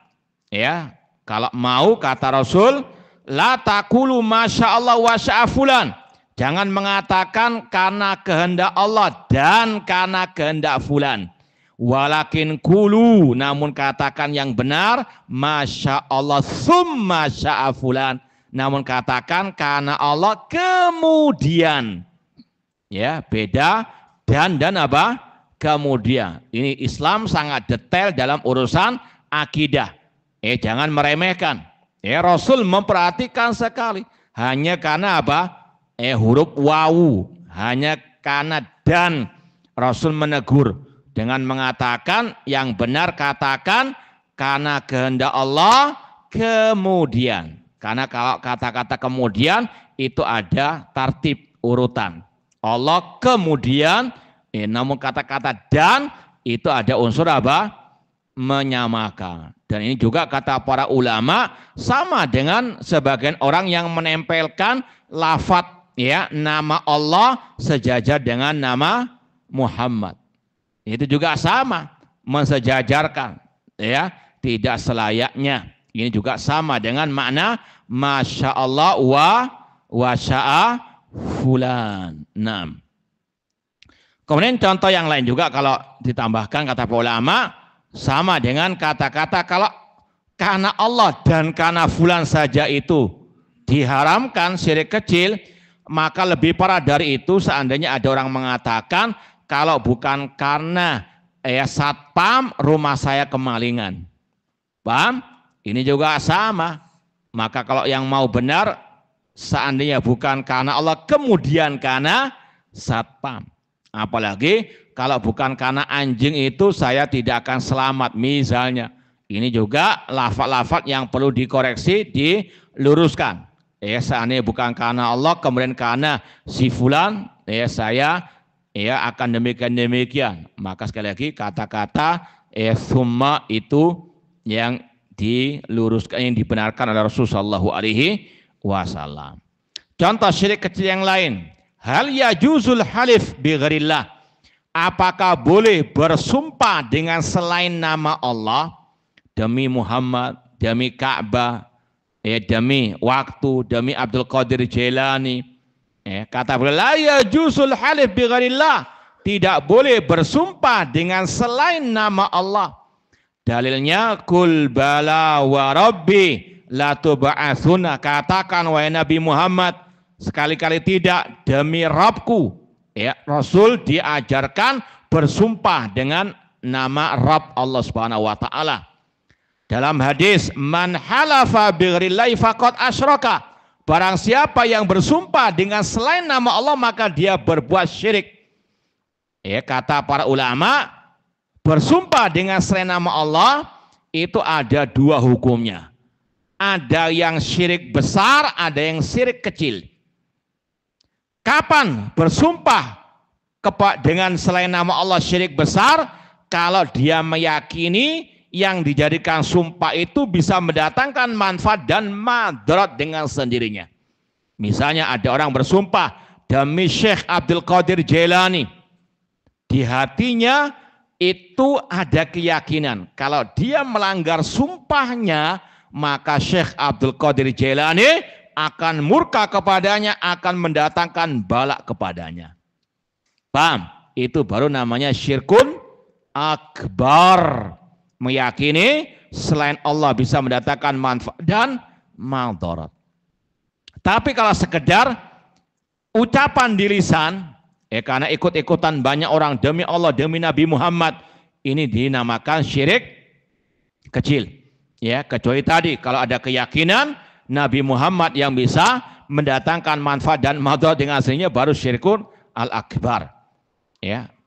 Kalau mau, kata Rasul, la taqulu masyaallah wa sya'fulan. Jangan mengatakan karena kehendak Allah dan karena kehendak fulan. Walakin kulu, namun katakan yang benar, masya Allah summa sya'a fulan, namun katakan karena Allah kemudian. Ya, beda dan apa? Kemudian. Ini Islam sangat detail dalam urusan akidah. Jangan meremehkan. Rasul memperhatikan sekali. Hanya karena apa? Huruf wawu. Hanya karena dan Rasul menegur dengan mengatakan yang benar katakan karena kehendak Allah kemudian. Karena kalau kata-kata kemudian itu ada tartib urutan. Allah kemudian, namun kata-kata dan itu ada unsur apa? Menyamakan. Dan ini juga kata para ulama sama dengan sebagian orang yang menempelkan lafadz nama Allah sejajar dengan nama Muhammad. Itu juga sama, mensejajarkan, tidak selayaknya. Ini juga sama dengan makna Masya Allah wa sya'a fulan. Kemudian contoh yang lain juga kalau ditambahkan kata para ulama sama dengan kata-kata kalau karena Allah dan karena fulan saja itu diharamkan syirik kecil, maka lebih parah dari itu seandainya ada orang mengatakan kalau bukan karena satpam rumah saya kemalingan. Paham? Ini juga sama. Maka kalau yang mau benar seandainya bukan karena Allah kemudian karena satpam. Apalagi kalau bukan karena anjing itu saya tidak akan selamat misalnya. Ini juga lafaz-lafaz yang perlu dikoreksi, diluruskan. Seandainya bukan karena Allah kemudian karena si fulan saya akan demikian. Maka sekali lagi kata-kata summa itu yang diluruskan, yang dibenarkan oleh Rasulullah SAW. Contoh syirik kecil yang lain. Hal yajuzul halif bi ghairillah. Apakah boleh bersumpah dengan selain nama Allah demi Muhammad, demi Ka'bah, demi waktu, demi Abdul Qadir Jailani? Kata beliau, la yajuzul halif bi ghairillah. Tidak boleh bersumpah dengan selain nama Allah. Dalilnya kul bala wa rabbi la tub'atsuna. Katakan wahai Nabi Muhammad, sekali-kali tidak demi Rabbku. Rasul diajarkan bersumpah dengan nama Rabb Allah Subhanahu wa taala. Dalam hadis man halafa bi ghairillahi faqad asyraka. Barang siapa yang bersumpah dengan selain nama Allah maka dia berbuat syirik. Kata para ulama, bersumpah dengan selain nama Allah itu ada dua hukumnya. Ada yang syirik besar, ada yang syirik kecil. Kapan bersumpah dengan selain nama Allah syirik besar? Kalau dia meyakini yang dijadikan sumpah itu bisa mendatangkan manfaat dan madarat dengan sendirinya. Misalnya ada orang bersumpah demi Syekh Abdul Qadir Jailani. Di hatinya itu ada keyakinan kalau dia melanggar sumpahnya maka Syekh Abdul Qadir Jailani akan murka kepadanya, akan mendatangkan balak kepadanya. Paham? Itu baru namanya syirkun akbar. Meyakini selain Allah bisa mendatangkan manfaat dan madarat. Tapi kalau sekedar ucapan di lisan, karena ikut-ikutan banyak orang demi Allah, demi Nabi Muhammad, ini dinamakan syirik kecil. Kecuali tadi kalau ada keyakinan Nabi Muhammad yang bisa mendatangkan manfaat dan madarat dengan aslinya baru syirkun al-akbar.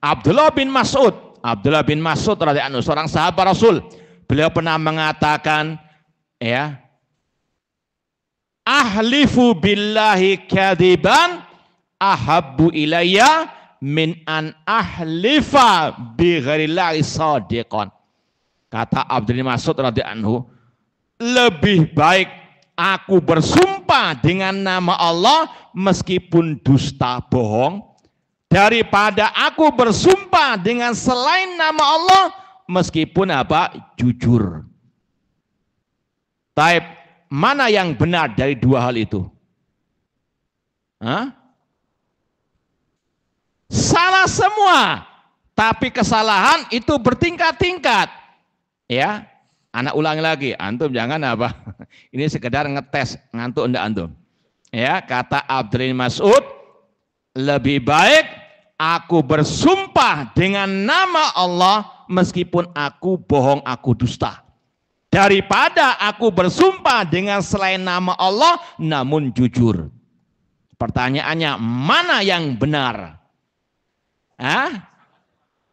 Abdullah bin Mas'ud radhiyallahu anhu seorang sahabat Rasul. Beliau pernah mengatakan ahlifu billahi kadiban ahabbu ilayya min an ahlifa bi ghairillahi shadiqan. Kata Abdullah bin Mas'ud radhiyallahu anhu, lebih baik aku bersumpah dengan nama Allah meskipun dusta bohong daripada aku bersumpah dengan selain nama Allah meskipun jujur. Taib, mana yang benar dari dua hal itu? Salah semua, tapi kesalahan itu bertingkat-tingkat. Anak ulangi lagi, antum jangan Ini sekedar ngetes, ngantuk enggak antum. Ya, kata Abdullah bin Mas'ud, lebih baik aku bersumpah dengan nama Allah meskipun aku bohong, aku dusta, daripada aku bersumpah dengan selain nama Allah namun jujur. Pertanyaannya, mana yang benar?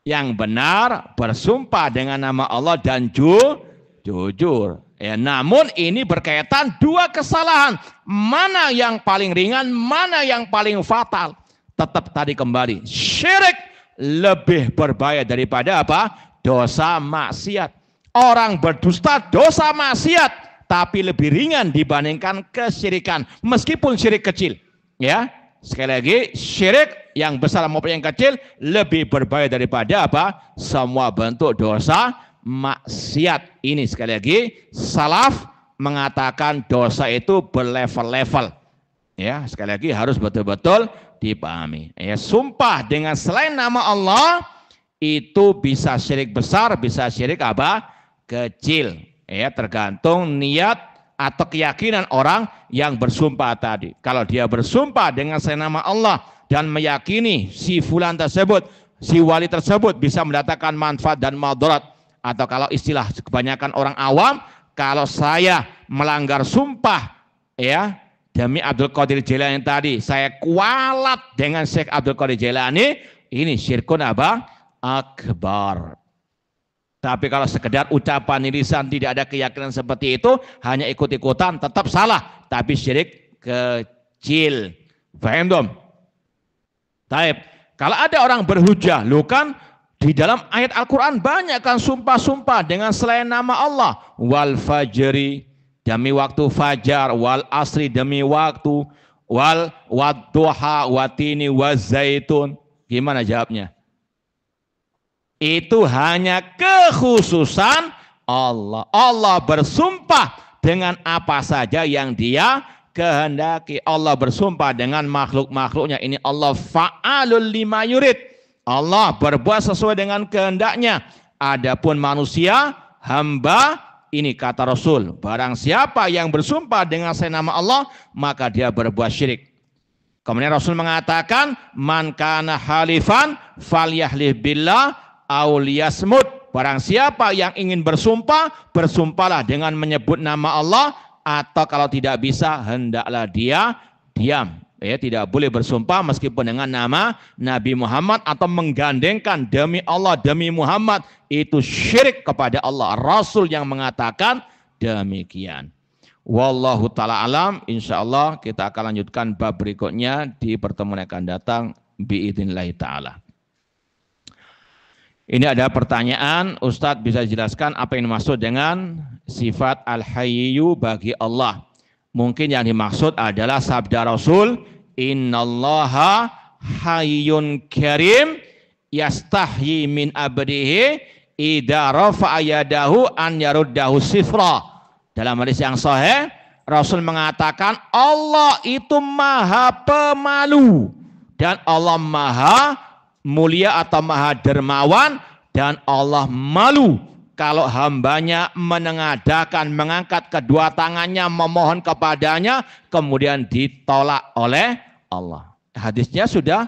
Yang benar bersumpah dengan nama Allah dan jujur. Ya, namun ini berkaitan dua kesalahan. Mana yang paling ringan, mana yang paling fatal? Tetap tadi kembali, syirik lebih berbahaya daripada apa? Dosa maksiat. Orang berdusta dosa maksiat, tapi lebih ringan dibandingkan kesyirikan, meskipun syirik kecil. Ya, sekali lagi, syirik yang besar maupun yang kecil lebih berbahaya daripada apa? Semua bentuk dosa maksiat. Ini sekali lagi, salaf mengatakan dosa itu berlevel-level. Ya, sekali lagi harus betul-betul dipahami. Ya, sumpah dengan selain nama Allah itu bisa syirik besar, bisa syirik apa? Kecil. Ya, tergantung niat atau keyakinan orang yang bersumpah tadi. Kalau dia bersumpah dengan selain nama Allah dan meyakini si fulan tersebut, si wali tersebut bisa mendatangkan manfaat dan madarat, atau kalau istilah kebanyakan orang awam, kalau saya melanggar sumpah ya demi Abdul Qadir Jailani tadi, saya kualat dengan Syekh Abdul Qadir Jailani, ini syirkun apa? Akbar. Tapi kalau sekedar ucapan lisan, tidak ada keyakinan seperti itu, hanya ikut-ikutan, tetap salah, tapi syirik kecil. Paham dong? Taib. Kalau ada orang berhujah, lu kan di dalam ayat Al-Quran banyak kan sumpah-sumpah dengan selain nama Allah. Wal fajri, demi waktu fajar. Wal asri, demi waktu. Wal wadduha, watini, wazaitun. Gimana jawabnya? Itu hanya kekhususan Allah. Allah bersumpah dengan apa saja yang dia kehendaki. Allah bersumpah dengan makhluk-makhluknya. Ini Allah fa'alul lima yurid. Allah berbuat sesuai dengan kehendaknya. Adapun manusia, hamba, ini kata Rasul, barang siapa yang bersumpah dengan selain nama Allah, maka dia berbuat syirik. Kemudian Rasul mengatakan, man kana halifan falyahlif billah aw liyasmut. Barang siapa yang ingin bersumpah, bersumpahlah dengan menyebut nama Allah, atau kalau tidak bisa, hendaklah dia diam. Ya, tidak boleh bersumpah meskipun dengan nama Nabi Muhammad atau menggandengkan demi Allah, demi Muhammad, itu syirik kepada Allah. Rasul yang mengatakan demikian. Wallahu ta'ala alam. Insyaallah kita akan lanjutkan bab berikutnya di pertemuan yang akan datang biidznillah ta'ala. Ini ada pertanyaan, Ustadz bisa jelaskan apa yang dimaksud dengan sifat al-hayyu bagi Allah? Mungkin yang dimaksud adalah sabda Rasul, innallaha hayyun karim yastahyi min abdihi idza rafa'a yadahu an yaruddahu sifra. Dalam hadis yang sahih, Rasul mengatakan Allah itu maha pemalu dan Allah maha mulia atau maha dermawan, dan Allah malu kalau hambanya menengadahkan, mengangkat kedua tangannya memohon kepadanya, kemudian ditolak oleh Allah. Hadisnya sudah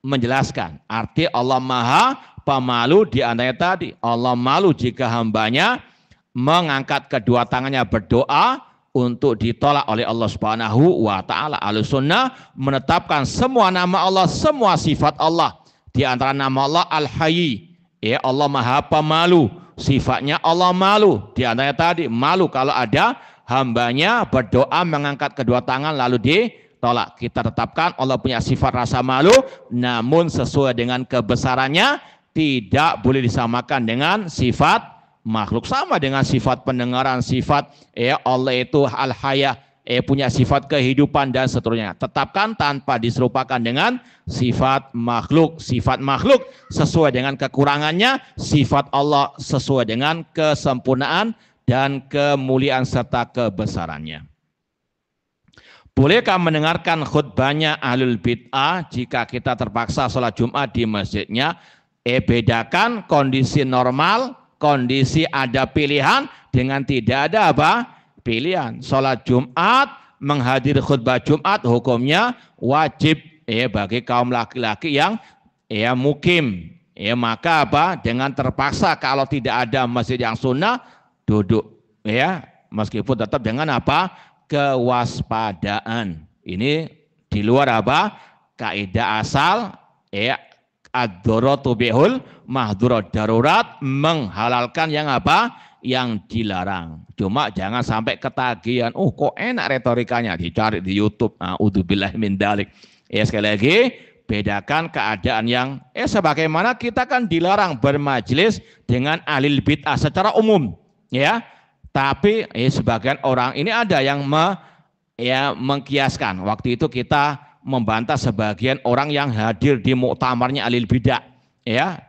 menjelaskan arti Allah maha pemalu. Di antaranya tadi, Allah malu jika hambanya mengangkat kedua tangannya berdoa untuk ditolak oleh Allah Subhanahu wa ta'ala. Ahlussunnah menetapkan semua nama Allah, semua sifat Allah. Di antara nama Allah Al-Hayy, ya, Allah maha pemalu. Sifatnya Allah malu. Di antaranya tadi, malu kalau ada hambanya berdoa mengangkat kedua tangan lalu ditolak. Kita tetapkan Allah punya sifat rasa malu, namun sesuai dengan kebesarannya, tidak boleh disamakan dengan sifat makhluk. Sama dengan sifat pendengaran, sifat Allah itu al-haya, punya sifat kehidupan dan seterusnya. Tetapkan tanpa diserupakan dengan sifat makhluk. Sifat makhluk sesuai dengan kekurangannya, sifat Allah sesuai dengan kesempurnaan dan kemuliaan serta kebesarannya. Bolehkah mendengarkan khutbahnya ahlul bid'ah jika kita terpaksa sholat Jumat di masjidnya? Bedakan kondisi normal, kondisi ada pilihan dengan tidak ada apa? pilihan. Sholat Jumat, menghadiri khutbah Jumat hukumnya wajib bagi kaum laki-laki yang mukim. Maka apa? Dengan terpaksa kalau tidak ada masjid yang sunnah, duduk meskipun tetap dengan apa? Kewaspadaan. Ini di luar apa? Kaidah asal ad-daruratu bihul mahdhurat, darurat menghalalkan yang apa? Yang dilarang. Cuma jangan sampai ketagihan. Kok enak retorikanya, dicari di YouTube. A'udzubillahi min dzalik. Sekali lagi, bedakan keadaan yang sebagaimana kita kan dilarang bermajlis dengan ahli bid'ah secara umum, Tapi sebagian orang ini ada yang mengkiaskan. Waktu itu kita membantah sebagian orang yang hadir di muktamarnya ahli bid'ah.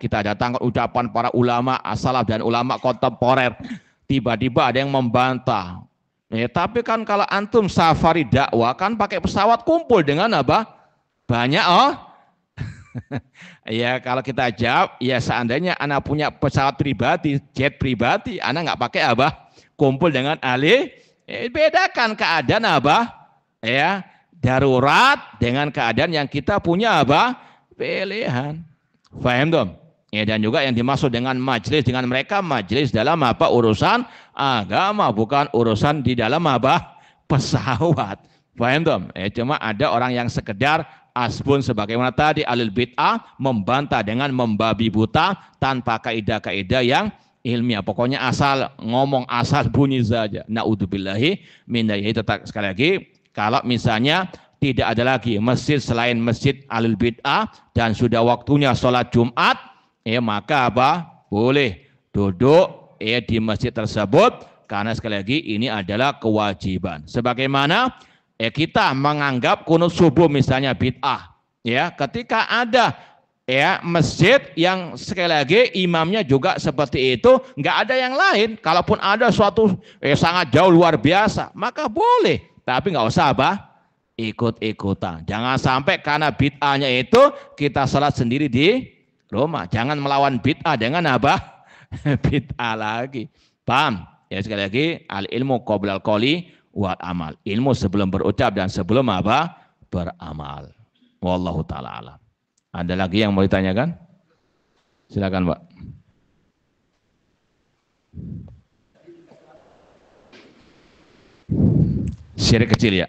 Kita datangkan ucapan para ulama as-salaf dan ulama kontemporer. Tiba-tiba ada yang membantah. Tapi kan kalau antum safari dakwah kan pakai pesawat, kumpul dengan apa? Banyak kalau kita jawab, seandainya anak punya pesawat pribadi, jet pribadi, anak nggak pakai apa? Kumpul dengan ahli. Bedakan keadaan apa? Darurat dengan keadaan yang kita punya apa? Pilihan. Paham dong? Dan juga yang dimaksud dengan majelis dengan mereka, majelis dalam apa? Urusan agama, bukan urusan di dalam apa? Pesawat. Paham dong? Cuma ada orang yang sekedar asbun sebagaimana tadi alil bid'ah membantah dengan membabi buta tanpa kaidah-kaidah yang ilmiah. Pokoknya asal ngomong, asal bunyi saja. Naudzubillahi min dzalik. Tetap sekali lagi, kalau misalnya tidak ada lagi masjid selain masjid alil bid'ah dan sudah waktunya sholat Jumat, maka apa? Boleh duduk di masjid tersebut karena sekali lagi ini adalah kewajiban. Sebagaimana kita menganggap kunut subuh misalnya bid'ah, ketika ada masjid yang sekali lagi imamnya juga seperti itu, nggak ada yang lain, kalaupun ada suatu sangat jauh luar biasa, maka boleh, tapi nggak usah apa? Ikut-ikutan. Jangan sampai karena bid'ahnya itu kita salat sendiri di rumah. Jangan melawan bid'ah dengan apa? Bid'ah lagi. Paham? Sekali lagi, al ilmu qoblal qoli wal amal. Ilmu sebelum berucap dan sebelum apa? Beramal. Wallahu ta'ala alam. Ada lagi yang mau ditanyakan? Silakan, Pak. Syirik kecil ya.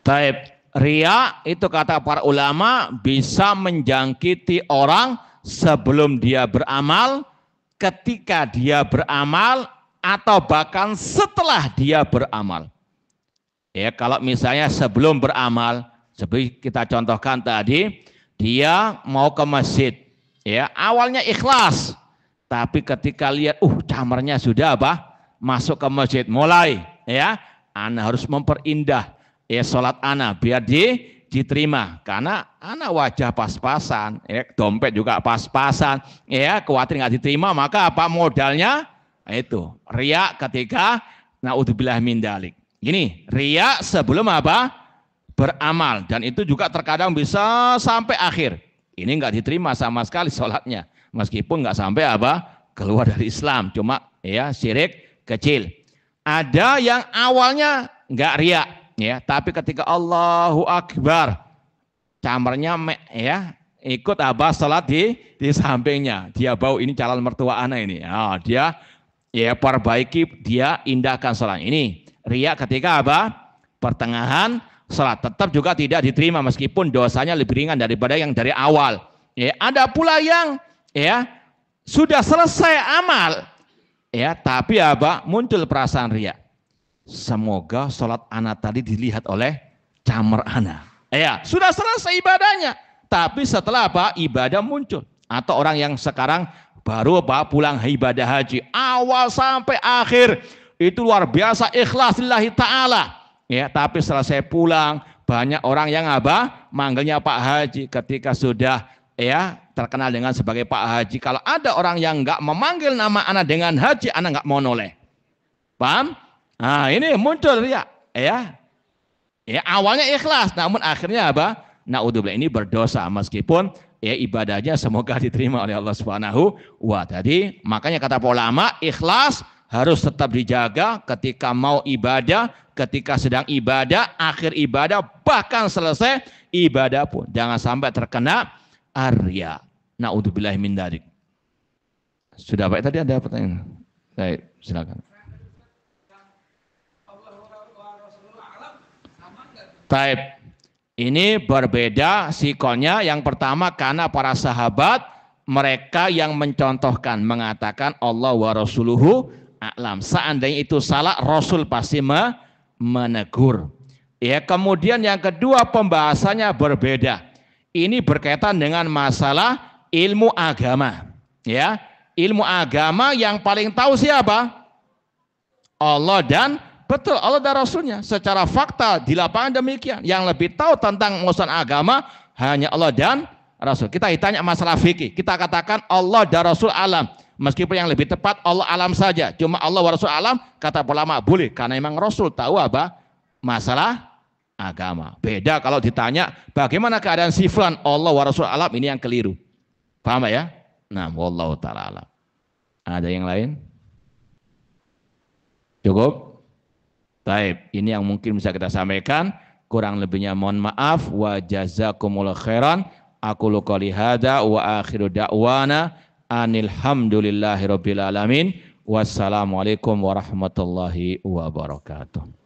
Taib. Riya itu kata para ulama bisa menjangkiti orang sebelum dia beramal, ketika dia beramal, atau bahkan setelah dia beramal. Kalau misalnya sebelum beramal, seperti kita contohkan tadi, dia mau ke masjid, awalnya ikhlas, tapi ketika lihat, camarnya sudah apa? Masuk ke masjid, mulai, ana harus memperindah sholat ana biar diterima, karena ana wajah pas-pasan, dompet juga pas-pasan, khawatir nggak diterima, maka apa modalnya? Itu riya ketika naudzubillah min dzalik. Gini, riya sebelum apa? Beramal, dan itu juga terkadang bisa sampai akhir. Ini nggak diterima sama sekali sholatnya, meskipun nggak sampai apa? Keluar dari Islam, cuma syirik kecil. Ada yang awalnya nggak riya, tapi ketika Allahu Akbar, camarnya ikut apa? Salat di sampingnya. Dia bau ini calon mertua anak ini. Dia perbaiki, dia indahkan salat. Ini riya ketika apa? Pertengahan salat, tetap juga tidak diterima meskipun dosanya lebih ringan daripada yang dari awal. Ada pula yang sudah selesai amal, tapi apa? Muncul perasaan riya. Semoga sholat anak tadi dilihat oleh camar anak. Sudah selesai ibadahnya, tapi setelah apa? Ibadah muncul. Atau orang yang sekarang baru pulang ibadah haji, awal sampai akhir itu luar biasa ikhlas lillahi ta'ala. Tapi selesai pulang, banyak orang yang apa? Manggilnya Pak Haji. Ketika sudah terkenal dengan sebagai Pak Haji, kalau ada orang yang nggak memanggil nama anak dengan haji, anak nggak mau noleh. Paham? Ini muncul riya, awalnya ikhlas, namun akhirnya apa? naudzubillah ini berdosa meskipun ya ibadahnya semoga diterima oleh Allah Subhanahu wa taala. Jadi makanya kata ulama ikhlas harus tetap dijaga ketika mau ibadah, ketika sedang ibadah, akhir ibadah, bahkan selesai ibadah pun. Jangan sampai terkena arya. Naudzubillah min dzalik. Sudah Pak, tadi ada pertanyaan. Baik, silakan. Taib. Ini berbeda sikonnya. Yang pertama karena para sahabat mereka yang mencontohkan mengatakan Allah wa rasuluhu a'lam. Seandainya itu salah, Rasul pasti menegur. Ya, kemudian yang kedua pembahasannya berbeda. Ini berkaitan dengan masalah ilmu agama. Ya, ilmu agama yang paling tahu siapa? Allah dan betul Allah dan Rasulnya. Secara fakta di lapangan demikian. Yang lebih tahu tentang urusan agama hanya Allah dan Rasul. Kita ditanya masalah fikih, kita katakan Allah dan Rasul alam. Meskipun yang lebih tepat Allah alam saja. Cuma Allah wa Rasul alam, kata ulama boleh. Karena memang Rasul tahu apa? Masalah agama. Beda kalau ditanya bagaimana keadaan si fulan, Allah wa Rasul alam, ini yang keliru. Paham ya? Nah, wallahu ta'ala alam. Ada yang lain? Cukup? Baik, ini yang mungkin bisa kita sampaikan. Kurang lebihnya mohon maaf. Wa jazakumullah khairan. Aku qouli hadza wa akhiru da'wana anilhamdulillahirabbil alamin. Wassalamualaikum warahmatullahi wabarakatuh.